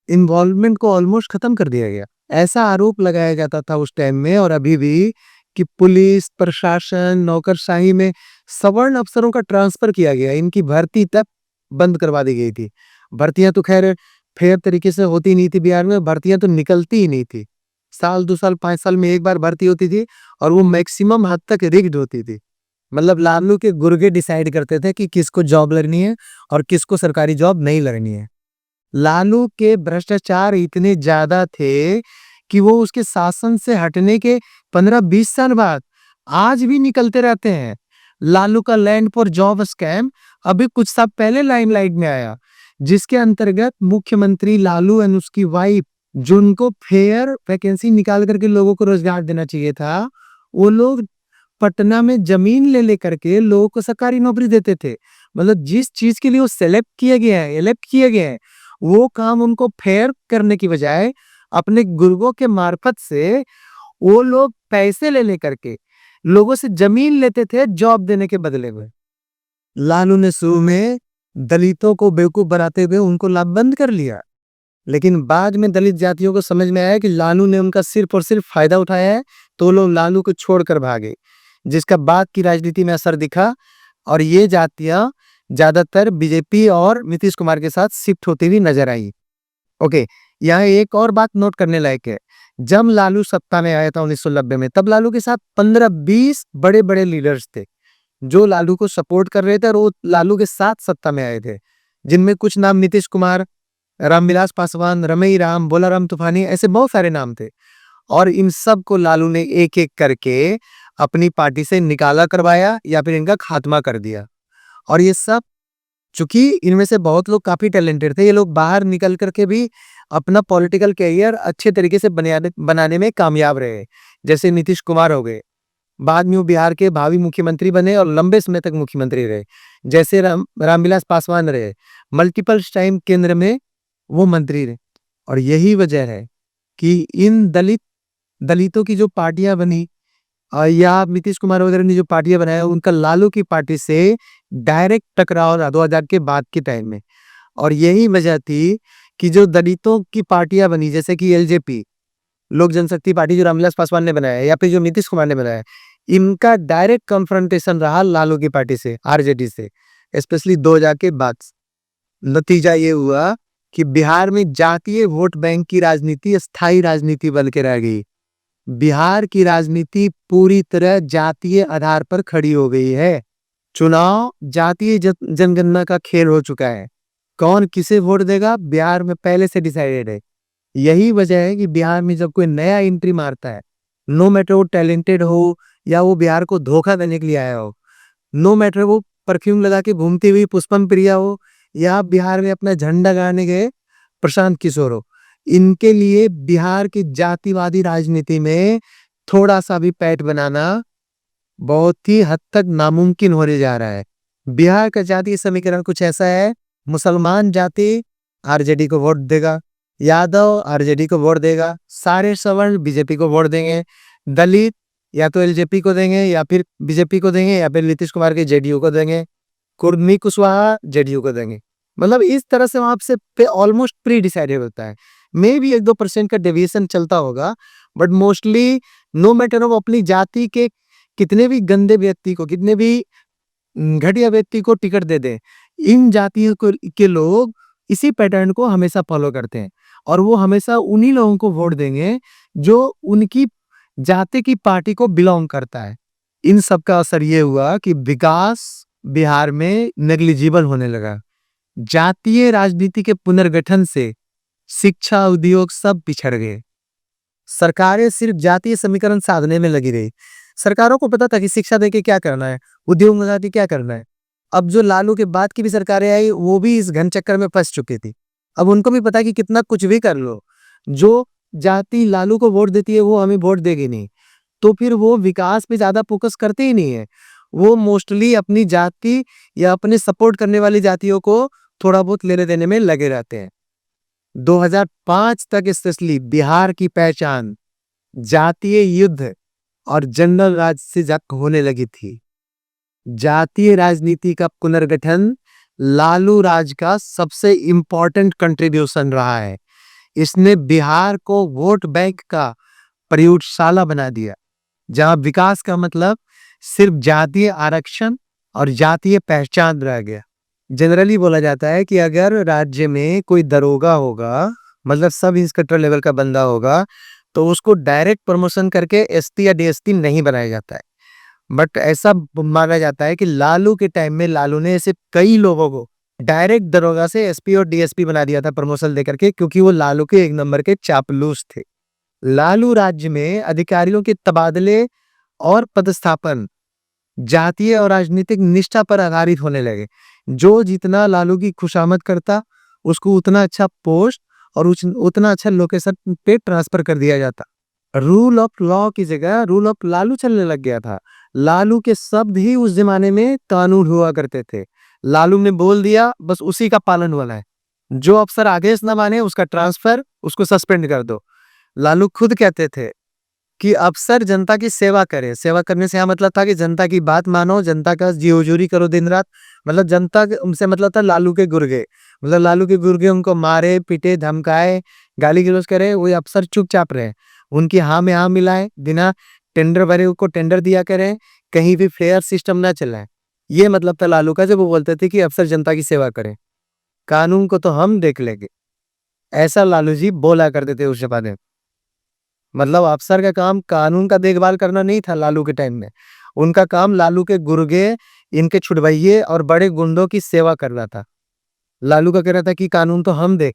इन्वॉल्वमेंट को ऑलमोस्ट खत्म कर दिया गया। ऐसा आरोप लगाया जाता था उस टाइम में और अभी भी कि पुलिस, प्रशासन, नौकरशाही में सवर्ण अफसरों का ट्रांसफर किया गया। इनकी भर्ती तक बंद करवा दी गई थी। भर्तियां तो खैर फेयर तरीके से होती नहीं थी बिहार में, भर्तियां तो निकलती ही नहीं थी। साल 2 साल 5 साल में एक बार भर्ती होती थी और वो मैक्सिमम हद तक रिग्ड होती थी। मतलब लालू के गुर्गे डिसाइड करते थे कि किसको जॉब लगनी है और किसको सरकारी जॉब नहीं लगनी है। लालू के भ्रष्टाचार इतने ज्यादा थे कि वो उसके शासन से हटने के 15-20 साल बाद आज भी निकलते रहते हैं। लालू का लैंड फॉर जॉब स्कैम अभी कुछ साल पहले लाइमलाइट में आया, जिसके अंतर्गत मुख्यमंत्री लालू एंड उसकी वाइफ, जिनको फेयर वैकेंसी निकाल करके लोगों को रोजगार देना चाहिए था, वो लोग पटना में जमीन ले लेकर के लोगों को सरकारी नौकरी देते थे। मतलब जिस चीज के लिए वो सेलेक्ट किया गया है, इलेक्ट किया गया है, वो काम उनको फेयर करने की बजाय अपने गुर्गों के मार्फत से वो लोग पैसे ले लेकर के लोगों से जमीन लेते थे जॉब देने के बदले में। लालू ने शुरू में दलितों को बेवकूफ बनाते हुए उनको लामबंद कर लिया, लेकिन बाद में दलित जातियों को समझ में आया कि लालू ने उनका सिर्फ और सिर्फ फायदा उठाया है, तो लोग लालू को छोड़कर भागे, जिसका बाद की राजनीति में असर दिखा और ये जातियां ज्यादातर बीजेपी और नीतीश कुमार के साथ शिफ्ट होती हुई नजर आई। ओके, यहाँ एक और बात नोट करने लायक है। जब लालू सत्ता में आया था 1990 में, तब लालू के साथ 15-20 बड़े बड़े लीडर्स थे जो लालू को सपोर्ट कर रहे थे और वो लालू के साथ सत्ता में आए थे, जिनमें कुछ नाम नीतीश कुमार, रामविलास पासवान, रमई राम, बोलाराम तूफानी, ऐसे बहुत सारे नाम थे। और इन सब को लालू ने एक एक करके अपनी पार्टी से निकाला करवाया या फिर इनका खात्मा कर दिया। और ये सब, चूंकि इनमें से बहुत लोग काफी टैलेंटेड थे, ये लोग बाहर निकल करके भी अपना पॉलिटिकल कैरियर अच्छे तरीके से बनाने में कामयाब रहे। जैसे नीतीश कुमार हो गए, बाद में वो बिहार के भावी मुख्यमंत्री बने और लंबे समय तक मुख्यमंत्री रहे। जैसे रामविलास पासवान रहे, मल्टीपल टाइम केंद्र में वो मंत्री रहे। और यही वजह है कि इन दलितों की जो पार्टियां बनी या नीतीश कुमार वगैरह ने जो पार्टियां बनाया, उनका लालू की पार्टी से डायरेक्ट टकराव रहा 2000 के बाद के टाइम में। और यही वजह थी कि जो दलितों की पार्टियां बनी, जैसे कि एलजेपी, लोक जनशक्ति पार्टी, जो रामविलास पासवान ने बनाया, या फिर जो नीतीश कुमार ने बनाया, इनका डायरेक्ट कन्फ्रंटेशन रहा लालू की पार्टी से, आरजेडी से, स्पेशली 2000 के बाद। नतीजा ये हुआ कि बिहार में जातीय वोट बैंक की राजनीति स्थायी राजनीति बन के रह गई। बिहार की राजनीति पूरी तरह जातीय आधार पर खड़ी हो गई है। चुनाव जातीय जनगणना का खेल हो चुका है। कौन किसे वोट देगा बिहार में पहले से डिसाइडेड है। यही वजह है कि बिहार में जब कोई नया एंट्री मारता है, नो मैटर वो टैलेंटेड हो या वो बिहार को धोखा देने के लिए आया हो, नो मैटर वो परफ्यूम लगा के घूमती हुई पुष्पम प्रिया हो या बिहार में अपना झंडा गाने गए प्रशांत किशोर हो, इनके लिए बिहार की जातिवादी राजनीति में थोड़ा सा भी पैठ बनाना बहुत ही हद तक नामुमकिन होने जा रहा है। बिहार का जातीय समीकरण कुछ ऐसा है, मुसलमान जाति आरजेडी को वोट देगा, यादव आरजेडी को वोट देगा, सारे सवर्ण बीजेपी को वोट देंगे, दलित या तो एलजेपी को देंगे या फिर बीजेपी को देंगे या फिर नीतीश कुमार के जेडीयू को देंगे, कुर्मी कुशवाहा जेडीयू को देंगे। मतलब इस तरह से वहां से ऑलमोस्ट प्री डिसाइडेड होता है। मे भी 1-2% का डेविएशन चलता होगा, बट मोस्टली नो मैटर वो अपनी जाति के कितने भी गंदे व्यक्ति को, कितने भी घटिया व्यक्ति को टिकट दे दे, इन जातियों के लोग इसी पैटर्न को हमेशा फॉलो करते हैं और वो हमेशा उन्हीं लोगों को वोट देंगे जो उनकी जाति की पार्टी को बिलोंग करता है। इन सब का असर ये हुआ कि विकास बिहार में नेग्लिजिबल होने लगा। जातीय राजनीति के पुनर्गठन से शिक्षा, उद्योग सब पिछड़ गए। सरकारें सिर्फ जातीय समीकरण साधने में लगी रही। सरकारों को पता था कि शिक्षा देके क्या करना है, उद्योग लगा के क्या करना है। अब जो लालू के बाद की भी सरकारें आई, वो भी इस घन चक्कर में फंस चुकी थी। अब उनको भी पता कि कितना कुछ भी कर लो, जो जाति लालू को वोट देती है वो हमें वोट देगी नहीं, तो फिर वो विकास पे ज्यादा फोकस करते ही नहीं है। वो मोस्टली अपनी जाति या अपने सपोर्ट करने वाली जातियों को थोड़ा बहुत लेने देने में लगे रहते हैं। 2005 तक स्पेशली बिहार की पहचान जातीय युद्ध और जनरल राज से होने लगी थी। जातीय राजनीति का पुनर्गठन लालू राज का सबसे इंपॉर्टेंट कंट्रीब्यूशन रहा है। इसने बिहार को वोट बैंक का प्रयोगशाला बना दिया, जहां विकास का मतलब सिर्फ जातीय आरक्षण और जातीय पहचान रह गया। जनरली बोला जाता है कि अगर राज्य में कोई दरोगा होगा, मतलब सब इंस्पेक्टर लेवल का बंदा होगा, तो उसको डायरेक्ट प्रमोशन करके एसपी या डीएसपी नहीं बनाया जाता है। बट ऐसा माना जाता है कि लालू के टाइम में लालू ने ऐसे कई लोगों को डायरेक्ट दरोगा से एसपी और डीएसपी बना दिया था प्रमोशन देकर के, क्योंकि वो लालू के एक नंबर के चापलूस थे। लालू राज्य में अधिकारियों के तबादले और पदस्थापन जातीय और राजनीतिक निष्ठा पर आधारित होने लगे। जो जितना लालू की खुशामद करता, उसको उतना अच्छा पोस्ट और उतना अच्छा लोकेशन पे ट्रांसफर कर दिया जाता। रूल ऑफ लॉ की जगह रूल ऑफ लालू चलने लग गया था। लालू के शब्द ही उस जमाने में कानून हुआ करते थे। लालू ने बोल दिया, बस उसी का पालन होना है। जो अफसर आदेश ना माने उसका ट्रांसफर, उसको सस्पेंड कर दो। लालू खुद कहते थे कि अफसर जनता की सेवा करे। सेवा करने से यहाँ मतलब था कि जनता की बात मानो, जनता का जी हुजूरी करो दिन रात। मतलब जनता से मतलब था लालू के गुर्गे। मतलब लालू के गुर्गे उनको मारे, पीटे, धमकाए, गाली गलौज करे, वही अफसर चुपचाप रहे। उनकी हाँ में हाँ मिलाए, बिना टेंडर भरे को टेंडर दिया करें, कहीं भी फेयर सिस्टम ना चलाए। ये मतलब था लालू का, जब वो बोलते थे कि अफसर जनता की सेवा करें, कानून को तो हम देख लेंगे। ऐसा लालू जी बोला करते थे उस जमाने में। मतलब अफसर का काम कानून का देखभाल करना नहीं था लालू के टाइम में। उनका काम लालू के गुर्गे, इनके छुड़वैये और बड़े गुंडों की सेवा करना था। लालू का कहना था कि कानून तो हम देख।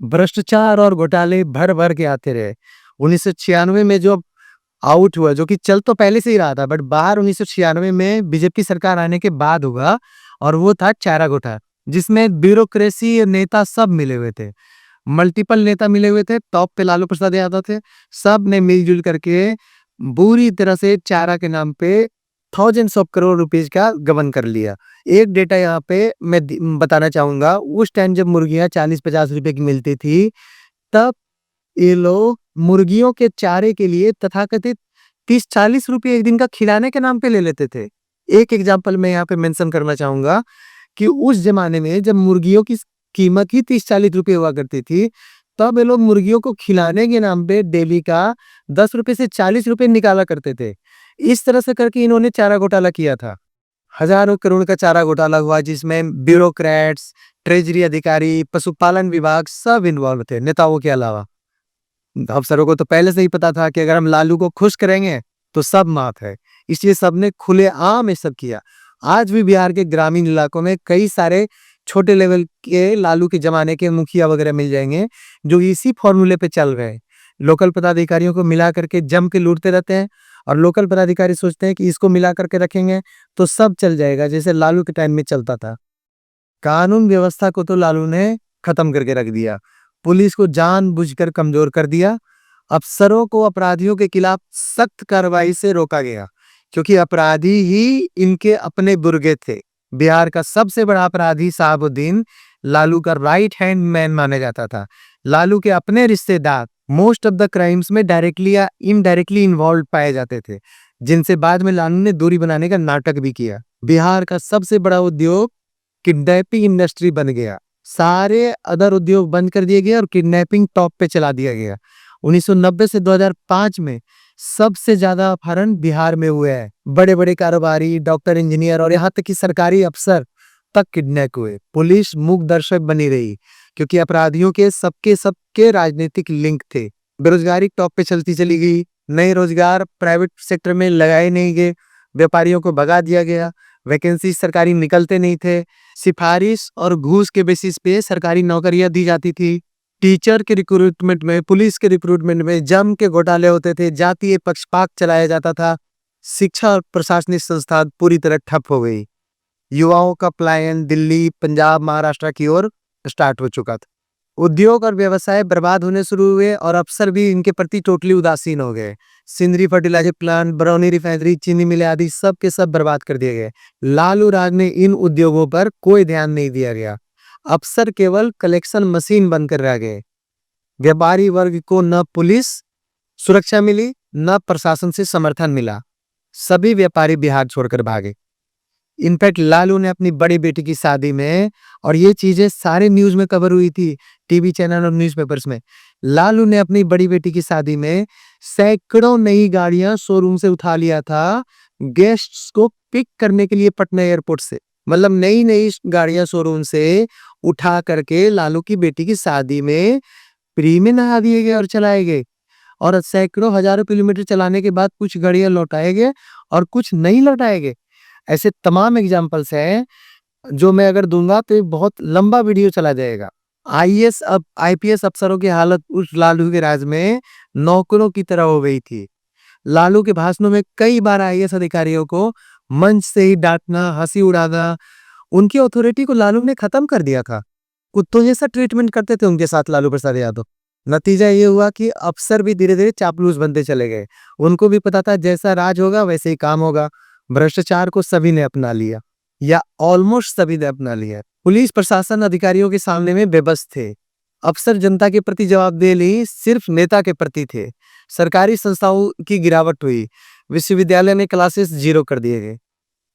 भ्रष्टाचार और घोटाले भर भर के आते रहे। 1996 में जो आउट हुआ, जो कि चल तो पहले से ही रहा था, बट बाहर 1996 में बीजेपी सरकार आने के बाद हुआ, और वो था चारा घोटाला, जिसमें ब्यूरोक्रेसी नेता सब मिले हुए थे। मल्टीपल नेता मिले हुए थे, टॉप पे लालू प्रसाद यादव थे। सब ने मिलजुल करके बुरी तरह से चारा के नाम पे थाउजेंड्स ऑफ करोड़ रुपीस का गबन कर लिया। एक डेटा यहाँ पे मैं बताना चाहूंगा। उस टाइम जब मुर्गियां 40-50 रुपए की मिलती थी, तब ये लोग मुर्गियों के चारे के लिए तथाकथित 30-40 रुपए एक दिन का खिलाने के नाम पे ले लेते थे। एक एग्जाम्पल मैं यहाँ पे मेंशन करना चाहूंगा कि उस जमाने में जब मुर्गियों की कीमत ही 30-40 रुपए हुआ करती थी, तब ये लोग मुर्गियों को खिलाने के नाम पे डेली का 10 रुपए से 40 रुपए निकाला करते थे। इस तरह से करके इन्होंने चारा घोटाला किया था। हजारों करोड़ का चारा घोटाला हुआ, जिसमें ब्यूरोक्रेट्स, ट्रेजरी अधिकारी, पशुपालन विभाग सब इन्वॉल्व थे, नेताओं के अलावा। अफसरों को तो पहले से ही पता था कि अगर हम लालू को खुश करेंगे तो सब माफ है, इसलिए सबने खुलेआम ये सब किया। आज भी बिहार के ग्रामीण इलाकों में कई सारे छोटे लेवल के लालू के जमाने के मुखिया वगैरह मिल जाएंगे, जो इसी फॉर्मूले पे चल रहे हैं। लोकल पदाधिकारियों को मिला करके जम के लूटते रहते हैं, और लोकल पदाधिकारी सोचते हैं कि इसको मिला करके रखेंगे तो सब चल जाएगा, जैसे लालू के टाइम में चलता था। कानून व्यवस्था को तो लालू ने खत्म करके रख दिया। पुलिस को जानबूझकर कमजोर कर दिया। अफसरों को अपराधियों के खिलाफ सख्त कार्रवाई से रोका गया, क्योंकि अपराधी ही इनके अपने बुर्गे थे। बिहार का सबसे बड़ा अपराधी शहाबुद्दीन लालू का राइट हैंड मैन माना जाता था। लालू के अपने रिश्तेदार मोस्ट ऑफ द क्राइम्स में डायरेक्टली या इनडायरेक्टली इन्वॉल्व पाए जाते थे, जिनसे बाद में लालू ने दूरी बनाने का नाटक भी किया। बिहार का सबसे बड़ा उद्योग किडनैपिंग इंडस्ट्री बन गया। सारे अदर उद्योग बंद कर दिए गए और किडनैपिंग टॉप पे चला दिया गया। 1990 से 2005 में सबसे ज्यादा अपहरण बिहार में हुए हैं। बड़े बड़े कारोबारी, डॉक्टर, इंजीनियर और यहाँ तक कि सरकारी अफसर तक किडनैप हुए। पुलिस मूक दर्शक बनी रही, क्योंकि अपराधियों के सबके राजनीतिक लिंक थे। बेरोजगारी टॉप पे चलती चली गई। नए रोजगार प्राइवेट सेक्टर में लगाए नहीं गए, व्यापारियों को भगा दिया गया, वैकेंसी सरकारी निकलते नहीं थे, सिफारिश और घूस के बेसिस पे सरकारी नौकरियां दी जाती थी। टीचर के रिक्रूटमेंट में, पुलिस के रिक्रूटमेंट में जम के घोटाले होते थे, जातीय पक्षपात चलाया जाता था। शिक्षा और प्रशासनिक संस्था पूरी तरह ठप हो गई। युवाओं का पलायन दिल्ली, पंजाब, महाराष्ट्र की ओर स्टार्ट हो चुका था। उद्योग और व्यवसाय बर्बाद होने शुरू हुए, और अफसर भी इनके प्रति टोटली उदासीन हो गए। Sindri fertilizer plant, Barauni refinery, चीनी मिलें आदि सब के सब बर्बाद कर दिए गए। लालू राज ने इन उद्योगों पर कोई ध्यान नहीं दिया गया। अफसर केवल कलेक्शन मशीन बनकर रह गए। व्यापारी वर्ग को न पुलिस सुरक्षा मिली, न प्रशासन से समर्थन मिला। सभी व्यापारी बिहार छोड़कर भागे। इनफैक्ट लालू ने अपनी बड़ी बेटी की शादी में, और ये चीजें सारे न्यूज में कवर हुई थी, टीवी चैनल और न्यूज़पेपर्स में, लालू ने अपनी बड़ी बेटी की शादी में सैकड़ों नई गाड़ियां शोरूम से उठा लिया था, गेस्ट्स को पिक करने के लिए पटना एयरपोर्ट से। मतलब नई नई गाड़ियां शोरूम से उठा करके लालू की बेटी की शादी में फ्री में नहा दिए गए और चलाए गए। और सैकड़ों हजारों किलोमीटर चलाने के बाद कुछ गाड़ियां लौटाए गए और कुछ नहीं लौटाए गए। ऐसे तमाम एग्जाम्पल्स हैं, जो मैं अगर दूंगा तो बहुत लंबा वीडियो चला जाएगा। आईपीएस अफसरों की हालत उस लालू के राज में नौकरों की तरह हो गई थी। लालू के भाषणों में कई बार आईएएस अधिकारियों को मंच से ही डांटना, हंसी उड़ाना, उनकी अथॉरिटी को लालू ने खत्म कर दिया था। कुत्तों जैसा ट्रीटमेंट करते थे उनके साथ लालू प्रसाद यादव। नतीजा ये हुआ कि अफसर भी धीरे धीरे चापलूस बनते चले गए। उनको भी पता था जैसा राज होगा वैसे ही काम होगा। भ्रष्टाचार को सभी ने अपना लिया। या ऑलमोस्ट सभी ने अपना लिया। पुलिस प्रशासन अधिकारियों के सामने में बेबस थे। अफसर जनता के प्रति जवाबदेह नहीं, सिर्फ नेता के प्रति थे। सरकारी संस्थाओं की गिरावट हुई। विश्वविद्यालय में क्लासेस जीरो कर दिए गए।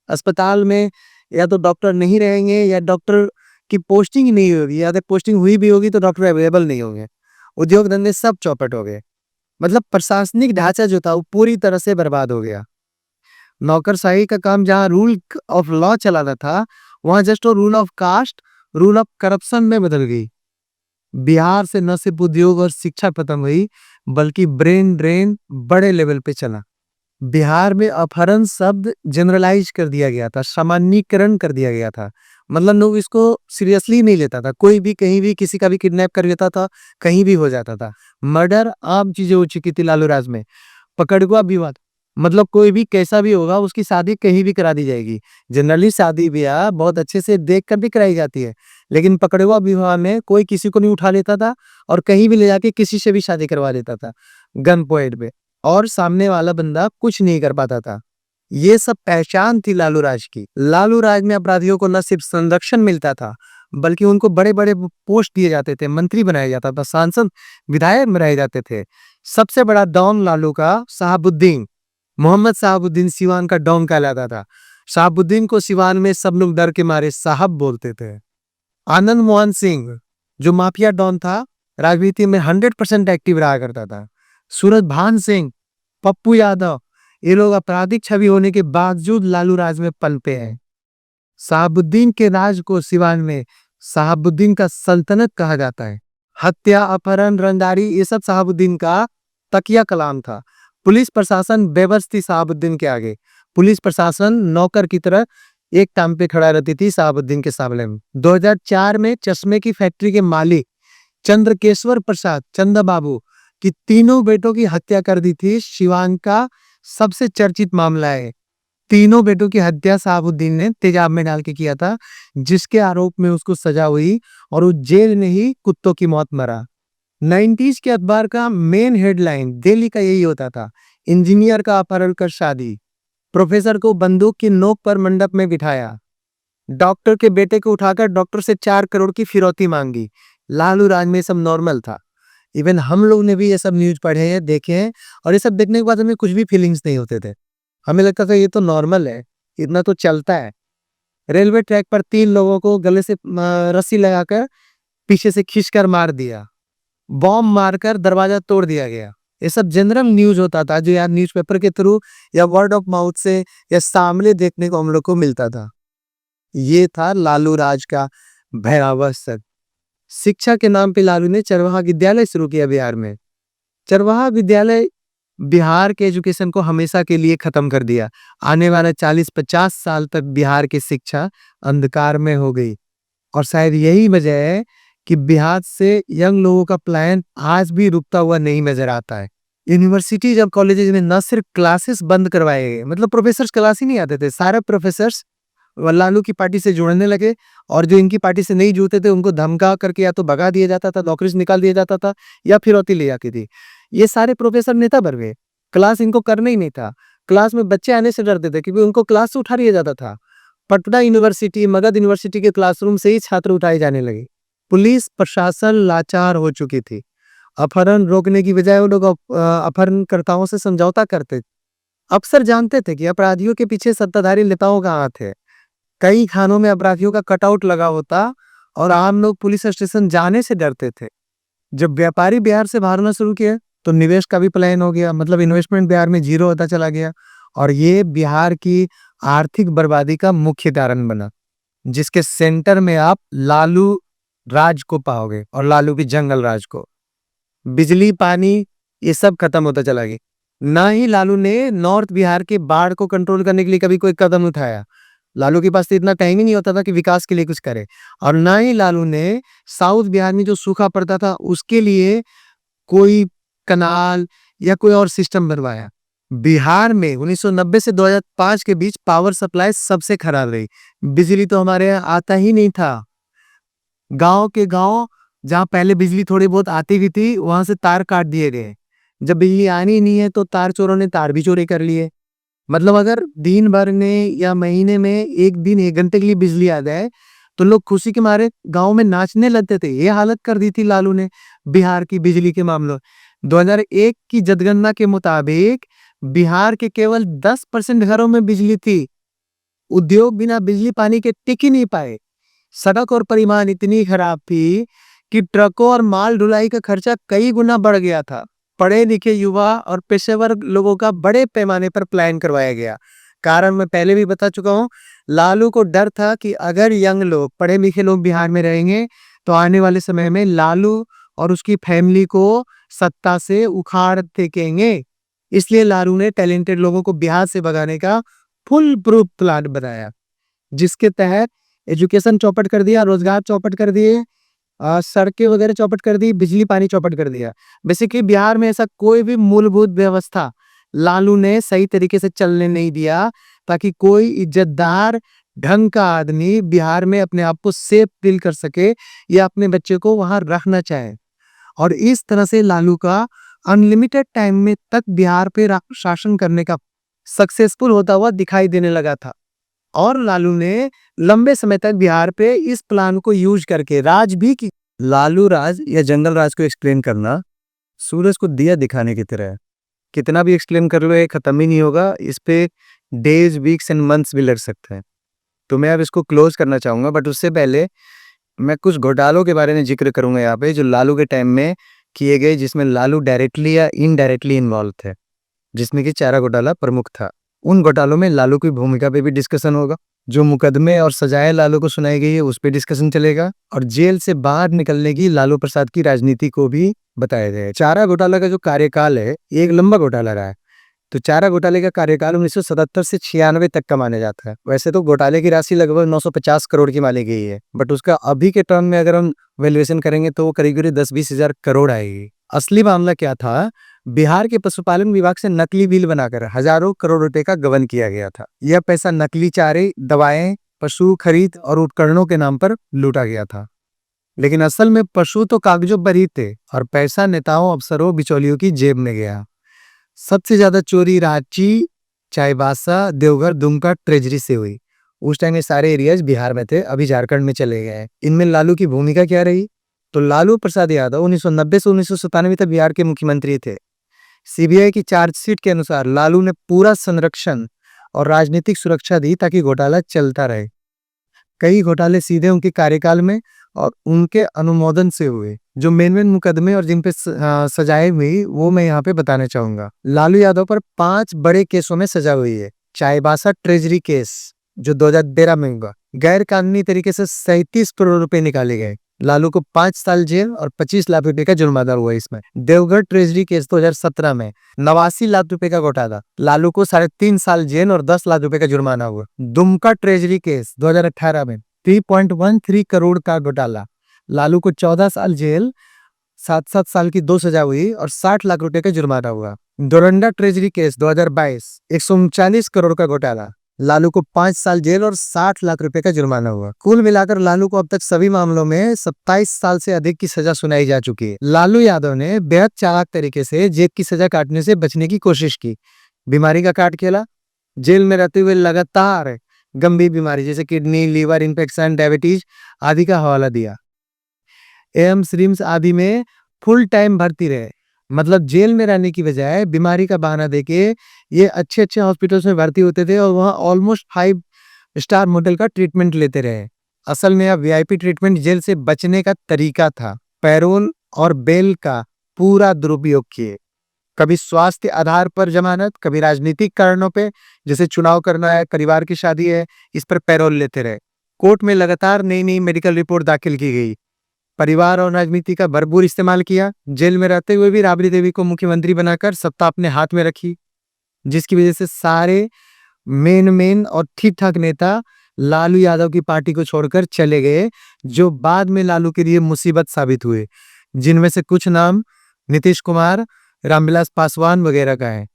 अस्पताल में या तो डॉक्टर नहीं रहेंगे या डॉक्टर की पोस्टिंग ही नहीं होगी, या तो पोस्टिंग हुई भी होगी तो डॉक्टर अवेलेबल नहीं होंगे। उद्योग धंधे सब चौपट हो गए। मतलब प्रशासनिक ढांचा जो था वो पूरी तरह से बर्बाद हो गया। नौकरशाही का काम जहाँ रूल ऑफ लॉ चलाना था, वहां जस्ट वो rule of caste, rule of corruption में बदल गई। बिहार से न सिर्फ उद्योग और शिक्षा खत्म हुई, बल्कि ब्रेन ड्रेन बड़े लेवल पे चला। बिहार में अपहरण शब्द जनरलाइज कर दिया गया था, सामान्यीकरण कर दिया गया था। मतलब लोग इसको सीरियसली नहीं लेता था। कोई भी कहीं भी किसी का भी किडनैप कर लेता था, कहीं भी हो जाता था। मर्डर आम चीजें हो चुकी थी लालू राज में। पकड़वा विवाद, मतलब कोई भी कैसा भी होगा उसकी शादी कहीं भी करा दी जाएगी। जनरली शादी ब्याह बहुत अच्छे से देख कर भी कराई जाती है, लेकिन पकड़वा विवाह में कोई किसी को नहीं उठा लेता था और कहीं भी ले जाके किसी से भी शादी करवा देता था गन पॉइंट पे, और सामने वाला बंदा कुछ नहीं कर पाता था। ये सब पहचान थी लालू राज की। लालू राज में अपराधियों को न सिर्फ संरक्षण मिलता था, बल्कि उनको बड़े बड़े पोस्ट दिए जाते थे, मंत्री बनाया जाता था, सांसद विधायक बनाए जाते थे। सबसे बड़ा डॉन लालू का शहाबुद्दीन, मोहम्मद शहाबुद्दीन सिवान का डॉन कहलाता था। शहाबुद्दीन को सिवान में सब लोग डर के मारे साहब बोलते थे। आनंद मोहन सिंह जो माफिया डॉन था, राजनीति में 100% एक्टिव रहा करता था। सूरज भान सिंह, पप्पू यादव, ये लोग आपराधिक छवि होने के बावजूद लालू राज में पनपे हैं। शहाबुद्दीन के राज को सिवान में शहाबुद्दीन का सल्तनत कहा जाता है। हत्या, अपहरण, रंगदारी, ये सब शहाबुद्दीन का तकिया कलाम था। पुलिस प्रशासन बेबस थी शहाबुद्दीन के आगे। पुलिस प्रशासन नौकर की तरह एक टांग पे खड़ा रहती थी शहाबुद्दीन के सामने में। 2004 में चश्मे की फैक्ट्री के मालिक चंद्रकेश्वर प्रसाद चंदा बाबू की तीनों बेटों की हत्या कर दी थी। शिवान का सबसे चर्चित मामला है। तीनों बेटों की हत्या शहाबुद्दीन ने तेजाब में डाल के किया था, जिसके आरोप में उसको सजा हुई और वो जेल में ही कुत्तों की मौत मरा। 90s के अखबार का मेन हेडलाइन दिल्ली का यही होता था, इंजीनियर का अपहरण कर शादी, प्रोफेसर को बंदूक की नोक पर मंडप में बिठाया, डॉक्टर के बेटे को उठाकर डॉक्टर से 4 करोड़ की फिरौती मांगी। लालू राज में सब नॉर्मल था। इवन हम लोग ने भी ये सब न्यूज पढ़े हैं, देखे हैं, और ये सब देखने के बाद हमें कुछ भी फीलिंग्स नहीं होते थे। हमें लगता था ये तो नॉर्मल है, इतना तो चलता है। रेलवे ट्रैक पर 3 लोगों को गले से रस्सी लगाकर पीछे से खींचकर मार दिया, बॉम्ब मारकर दरवाजा तोड़ दिया गया। ये सब जनरल न्यूज होता था, जो यार न्यूज़पेपर के थ्रू या वर्ड ऑफ माउथ से या सामने देखने को हम लोग को मिलता था। ये था लालू राज का भयावह सच। शिक्षा के नाम पे लालू ने चरवाहा विद्यालय शुरू किया बिहार में। चरवाहा विद्यालय बिहार के एजुकेशन को हमेशा के लिए खत्म कर दिया। आने वाला 40-50 साल तक बिहार की शिक्षा अंधकार में हो गई, और शायद यही वजह है कि बिहार से यंग लोगों का प्लान आज भी रुकता हुआ नहीं नजर आता है। यूनिवर्सिटीज और कॉलेजेस में न सिर्फ क्लासेस बंद करवाए गए, मतलब प्रोफेसर्स क्लास ही नहीं आते थे, सारे प्रोफेसर्स लालू की पार्टी से जुड़ने लगे, और जो इनकी पार्टी से नहीं जुड़ते थे उनको धमका करके या तो भगा दिया जाता था, नौकरी से निकाल दिया जाता था, या फिरौती ले जाती थी। ये सारे प्रोफेसर नेता बन गए। क्लास इनको करना ही नहीं था। क्लास में बच्चे आने से डरते थे क्योंकि उनको क्लास से उठा लिया जाता था। पटना यूनिवर्सिटी, मगध यूनिवर्सिटी के क्लासरूम से ही छात्र उठाए जाने लगे। पुलिस प्रशासन लाचार हो चुकी थी। अपहरण रोकने की बजाय वो लोग अपहरणकर्ताओं से समझौता करते। अक्सर जानते थे कि अपराधियों के पीछे सत्ताधारी नेताओं का हाथ है। कई थानों में अपराधियों का कटआउट लगा होता और आम लोग पुलिस स्टेशन जाने से डरते थे। जब व्यापारी बिहार से भागना शुरू किए तो निवेश का भी पलायन हो गया, मतलब इन्वेस्टमेंट बिहार में जीरो होता चला गया, और ये बिहार की आर्थिक बर्बादी का मुख्य कारण बना, जिसके सेंटर में आप लालू राज को पाओगे और लालू की जंगल राज को। बिजली, पानी, ये सब खत्म होता चला गया। ना ही लालू ने नॉर्थ बिहार के बाढ़ को कंट्रोल करने के लिए कभी कोई कदम उठाया। लालू के पास तो इतना टाइम ही नहीं होता था कि विकास के लिए कुछ करे। और ना ही लालू ने साउथ बिहार में जो सूखा पड़ता था उसके लिए कोई कनाल या कोई और सिस्टम बनवाया। बिहार में 1990 से 2005 के बीच पावर सप्लाई सबसे खराब रही। बिजली तो हमारे यहाँ आता ही नहीं था। गांव के गांव जहां पहले बिजली थोड़ी बहुत आती भी थी, वहां से तार काट दिए गए। जब बिजली आनी नहीं है तो तार चोरों ने तार भी चोरी कर लिए। मतलब अगर दिन भर में या महीने में एक दिन 1 घंटे के लिए बिजली आ जाए, तो लोग खुशी के मारे गाँव में नाचने लगते थे। ये हालत कर दी थी लालू ने बिहार की बिजली के मामलों। 2001 की जनगणना के मुताबिक बिहार के केवल 10% घरों में बिजली थी। उद्योग बिना बिजली पानी के टिक ही नहीं पाए। सड़क और परिवहन इतनी खराब थी कि ट्रकों और माल ढुलाई का खर्चा कई गुना बढ़ गया था। पढ़े लिखे युवा और पेशेवर लोगों का बड़े पैमाने पर प्लान करवाया गया। कारण मैं पहले भी बता चुका हूँ, लालू को डर था कि अगर यंग लोग, पढ़े लिखे लोग बिहार में रहेंगे तो आने वाले समय में लालू और उसकी फैमिली को सत्ता से उखाड़ फेंकेंगे। इसलिए लालू ने टैलेंटेड लोगों को बिहार से भगाने का फुल प्रूफ प्लान बनाया, जिसके तहत एजुकेशन चौपट कर दिया, रोजगार चौपट कर दिए, सड़कें वगैरह चौपट कर दी, बिजली पानी चौपट कर दिया। बेसिकली बिहार में ऐसा कोई भी मूलभूत व्यवस्था लालू ने सही तरीके से चलने नहीं दिया, ताकि कोई इज्जतदार ढंग का आदमी बिहार में अपने आप को सेफ फील कर सके या अपने बच्चे को वहां रखना चाहे। और इस तरह से लालू का अनलिमिटेड टाइम में तक बिहार पे शासन करने का सक्सेसफुल होता हुआ दिखाई देने लगा था। और लालू ने लंबे समय तक बिहार पे इस प्लान को यूज करके राज भी की। लालू राज या जंगल राज को एक्सप्लेन करना सूरज को दिया दिखाने की तरह है। कितना भी एक्सप्लेन कर लो, ये खत्म ही नहीं होगा। इस पे डेज, वीक्स एंड मंथ्स भी लग सकते हैं। तो मैं अब इसको क्लोज करना चाहूंगा, बट उससे पहले मैं कुछ घोटालों के बारे में जिक्र करूंगा यहाँ पे, जो लालू के टाइम में किए गए, जिसमें लालू डायरेक्टली या इनडायरेक्टली इन्वॉल्व थे, जिसमें कि चारा घोटाला प्रमुख था। उन घोटालों में लालू की भूमिका पे भी डिस्कशन होगा। जो मुकदमे और सजाएं लालू को सुनाई गई है उस पे डिस्कशन चलेगा, और जेल से बाहर निकलने की लालू प्रसाद की राजनीति को भी बताया जाएगा। चारा घोटाला का जो कार्यकाल है, ये एक लंबा घोटाला रहा है। तो चारा घोटाले का कार्यकाल 1977 से 96 तक का माना जाता है। वैसे तो घोटाले की राशि लगभग 950 करोड़ की मानी गई है, बट उसका अभी के टर्म में अगर हम वैल्यूएशन करेंगे तो वो करीब करीब 10-20 हजार करोड़ आएगी। असली मामला क्या था? बिहार के पशुपालन विभाग से नकली बिल बनाकर हजारों करोड़ रुपए का गबन किया गया था। यह पैसा नकली चारे, दवाएं, पशु खरीद और उपकरणों के नाम पर लूटा गया था। लेकिन असल में पशु तो कागजों पर ही थे और पैसा नेताओं, अफसरों, बिचौलियों की जेब में गया। सबसे ज्यादा चोरी रांची, चाईबासा, देवघर, दुमका ट्रेजरी से हुई। उस टाइम ये सारे एरियाज बिहार में थे, अभी झारखंड में चले गए हैं। इनमें लालू की भूमिका क्या रही? तो लालू प्रसाद यादव 1990 से 1997 तक बिहार के मुख्यमंत्री थे। सीबीआई की चार्जशीट के अनुसार लालू ने पूरा संरक्षण और राजनीतिक सुरक्षा दी ताकि घोटाला चलता रहे। कई घोटाले सीधे उनके कार्यकाल में और उनके अनुमोदन से हुए। जो मेन मुकदमे और जिन पे सजाएं हुई वो मैं यहाँ पे बताना चाहूंगा। लालू यादव पर 5 बड़े केसों में सजा हुई है। चाईबासा ट्रेजरी केस जो 2013 में हुआ, गैर कानूनी तरीके से 37 करोड़ रुपए निकाले गए। लालू को 5 साल जेल और 25 लाख रुपए का जुर्माना हुआ इसमें। देवघर ट्रेजरी केस 2017 में 89 लाख रुपए का घोटाला, लालू को 3.5 साल जेल और 10 लाख रुपए का जुर्माना हुआ। दुमका ट्रेजरी केस 2018 में 3.13 करोड़ का घोटाला, लालू को 14 साल जेल, 7 साल की 2 सजा हुई और 60 लाख रुपए का जुर्माना हुआ। डोरंडा ट्रेजरी केस 2022 139 करोड़ का घोटाला, लालू को 5 साल जेल और 60 लाख रुपए का जुर्माना हुआ। कुल मिलाकर लालू को अब तक सभी मामलों में 27 साल से अधिक की सजा सुनाई जा चुकी है। लालू यादव ने बेहद चालाक तरीके से जेल की सजा काटने से बचने की कोशिश की। बीमारी का काट खेला, जेल में रहते हुए लगातार गंभीर बीमारी जैसे किडनी, लीवर इन्फेक्शन, डायबिटीज आदि का हवाला दिया। एम्स, रिम्स आदि में फुल टाइम भर्ती रहे। मतलब जेल में रहने की बजाय बीमारी का बहाना देके ये अच्छे अच्छे हॉस्पिटल्स में भर्ती होते थे और वहां ऑलमोस्ट 5 स्टार मॉडल का ट्रीटमेंट लेते रहे। असल में यह वीआईपी ट्रीटमेंट जेल से बचने का तरीका था। पैरोल और बेल का पूरा दुरुपयोग किए। कभी स्वास्थ्य आधार पर जमानत, कभी राजनीतिक कारणों पे, जैसे चुनाव करना है, परिवार की शादी है, इस पर पैरोल लेते रहे। कोर्ट में लगातार नई नई मेडिकल रिपोर्ट दाखिल की गई। परिवार और राजनीति का भरपूर इस्तेमाल किया। जेल में रहते हुए भी राबड़ी देवी को मुख्यमंत्री बनाकर सत्ता अपने हाथ में रखी, जिसकी वजह से सारे मेन और ठीक ठाक नेता लालू यादव की पार्टी को छोड़कर चले गए, जो बाद में लालू के लिए मुसीबत साबित हुए। जिनमें से कुछ नाम नीतीश कुमार, रामविलास पासवान वगैरह का है।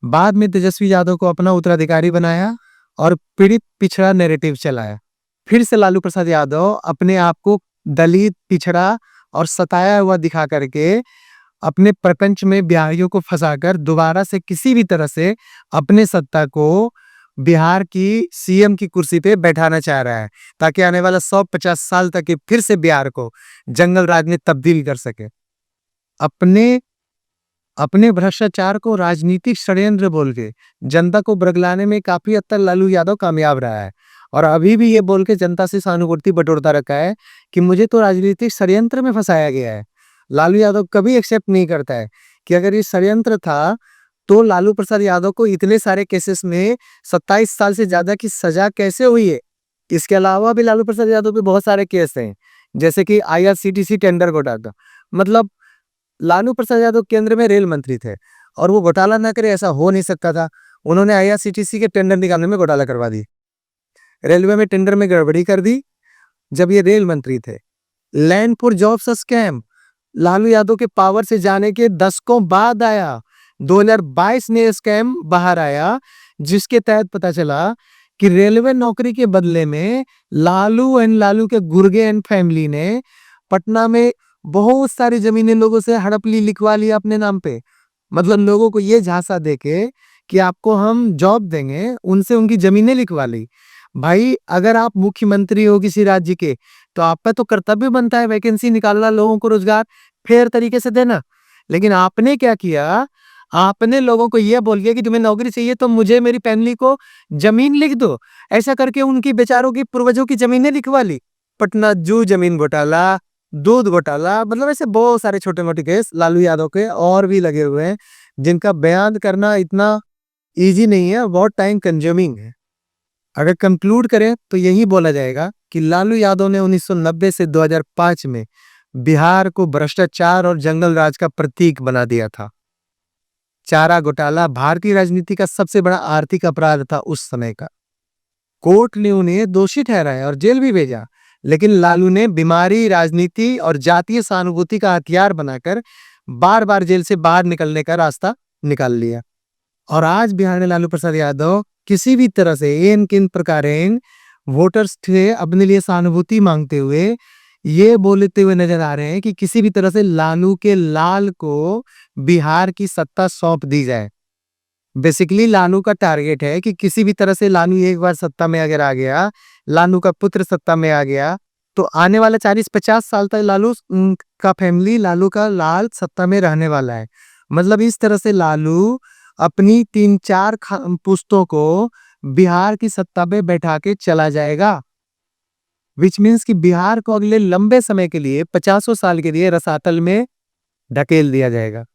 बाद में तेजस्वी यादव को अपना उत्तराधिकारी बनाया और पीड़ित पिछड़ा नैरेटिव चलाया। फिर से लालू प्रसाद यादव अपने आप को दलित, पिछड़ा और सताया हुआ दिखा करके अपने प्रपंच में बिहारियों को फंसाकर दोबारा से किसी भी तरह से अपने सत्ता को बिहार की सीएम की कुर्सी पे बैठाना चाह रहा है, ताकि आने वाला 150 साल तक ये फिर से बिहार को जंगल राज में तब्दील कर सके। अपने अपने भ्रष्टाचार को राजनीतिक षड्यंत्र बोल के जनता को बरगलाने में काफी हद तक लालू यादव कामयाब रहा है, और अभी भी ये बोल के जनता से सहानुभूति बटोरता रखा है कि मुझे तो राजनीतिक षड्यंत्र में फंसाया गया है। लालू यादव कभी एक्सेप्ट नहीं करता है कि अगर ये षड्यंत्र था तो लालू प्रसाद यादव को इतने सारे केसेस में 27 साल से ज्यादा की सजा कैसे हुई है। इसके अलावा भी लालू प्रसाद यादव पे बहुत सारे केस हैं, जैसे कि आईआरसीटीसी टेंडर घोटाला। मतलब लालू प्रसाद यादव केंद्र में रेल मंत्री थे और वो घोटाला ना करे ऐसा हो नहीं सकता था। उन्होंने आईआरसीटीसी के टेंडर निकालने में घोटाला करवा दी, रेलवे में टेंडर में गड़बड़ी कर दी जब ये रेल मंत्री थे। Land for jobs scam Lalu Yadav के पावर से जाने के दशकों बाद आया। 2022 में स्कैम बाहर आया, जिसके तहत पता चला कि रेलवे नौकरी के बदले में लालू के गुर्गे एंड फैमिली ने पटना में बहुत सारी जमीनें लोगों से हड़प ली, लिखवा लिया अपने नाम पे। मतलब लोगों को ये झांसा देके कि आपको हम जॉब देंगे, उनसे उनकी जमीनें लिखवा ली। भाई अगर आप मुख्यमंत्री हो किसी राज्य के तो आपका तो कर्तव्य बनता है वैकेंसी निकालना, लोगों को रोजगार फेयर तरीके से देना। लेकिन आपने क्या किया, आपने लोगों को यह बोल दिया कि तुम्हें नौकरी चाहिए तो मुझे मेरी फैमिली को जमीन लिख दो। ऐसा करके उनकी बेचारों की पूर्वजों की जमीनें लिखवा ली। पटना जू जमीन घोटाला, दूध घोटाला, मतलब ऐसे बहुत सारे छोटे मोटे केस लालू यादव के और भी लगे हुए हैं, जिनका बयान करना इतना इजी नहीं है, बहुत टाइम कंज्यूमिंग है। अगर कंक्लूड करें तो यही बोला जाएगा कि लालू यादव ने 1990 से 2005 में बिहार को भ्रष्टाचार और जंगल राज का प्रतीक बना दिया था। चारा घोटाला भारतीय राजनीति का सबसे बड़ा आर्थिक अपराध था उस समय का। कोर्ट ने उन्हें दोषी ठहराया और जेल भी भेजा, लेकिन लालू ने बीमारी, राजनीति और जातीय सहानुभूति का हथियार बनाकर बार बार जेल से बाहर निकलने का रास्ता निकाल लिया। और आज बिहार में लालू प्रसाद यादव किसी भी तरह से इन किन प्रकार वोटर्स से अपने लिए सहानुभूति मांगते हुए ये बोलते हुए नजर आ रहे हैं कि किसी भी तरह से लालू के लाल को बिहार की सत्ता सौंप दी जाए। बेसिकली लालू का टारगेट है कि किसी भी तरह से लालू एक बार सत्ता में अगर आ गया, लालू का पुत्र सत्ता में आ गया, तो आने वाला 40-50 साल तक लालू का फैमिली, लालू का लाल सत्ता में रहने वाला है। मतलब इस तरह से लालू अपनी 3-4 पुश्तों को बिहार की सत्ता पे बैठा के चला जाएगा, विच मीन्स कि बिहार को अगले लंबे समय के लिए 50 साल के लिए रसातल में ढकेल दिया जाएगा।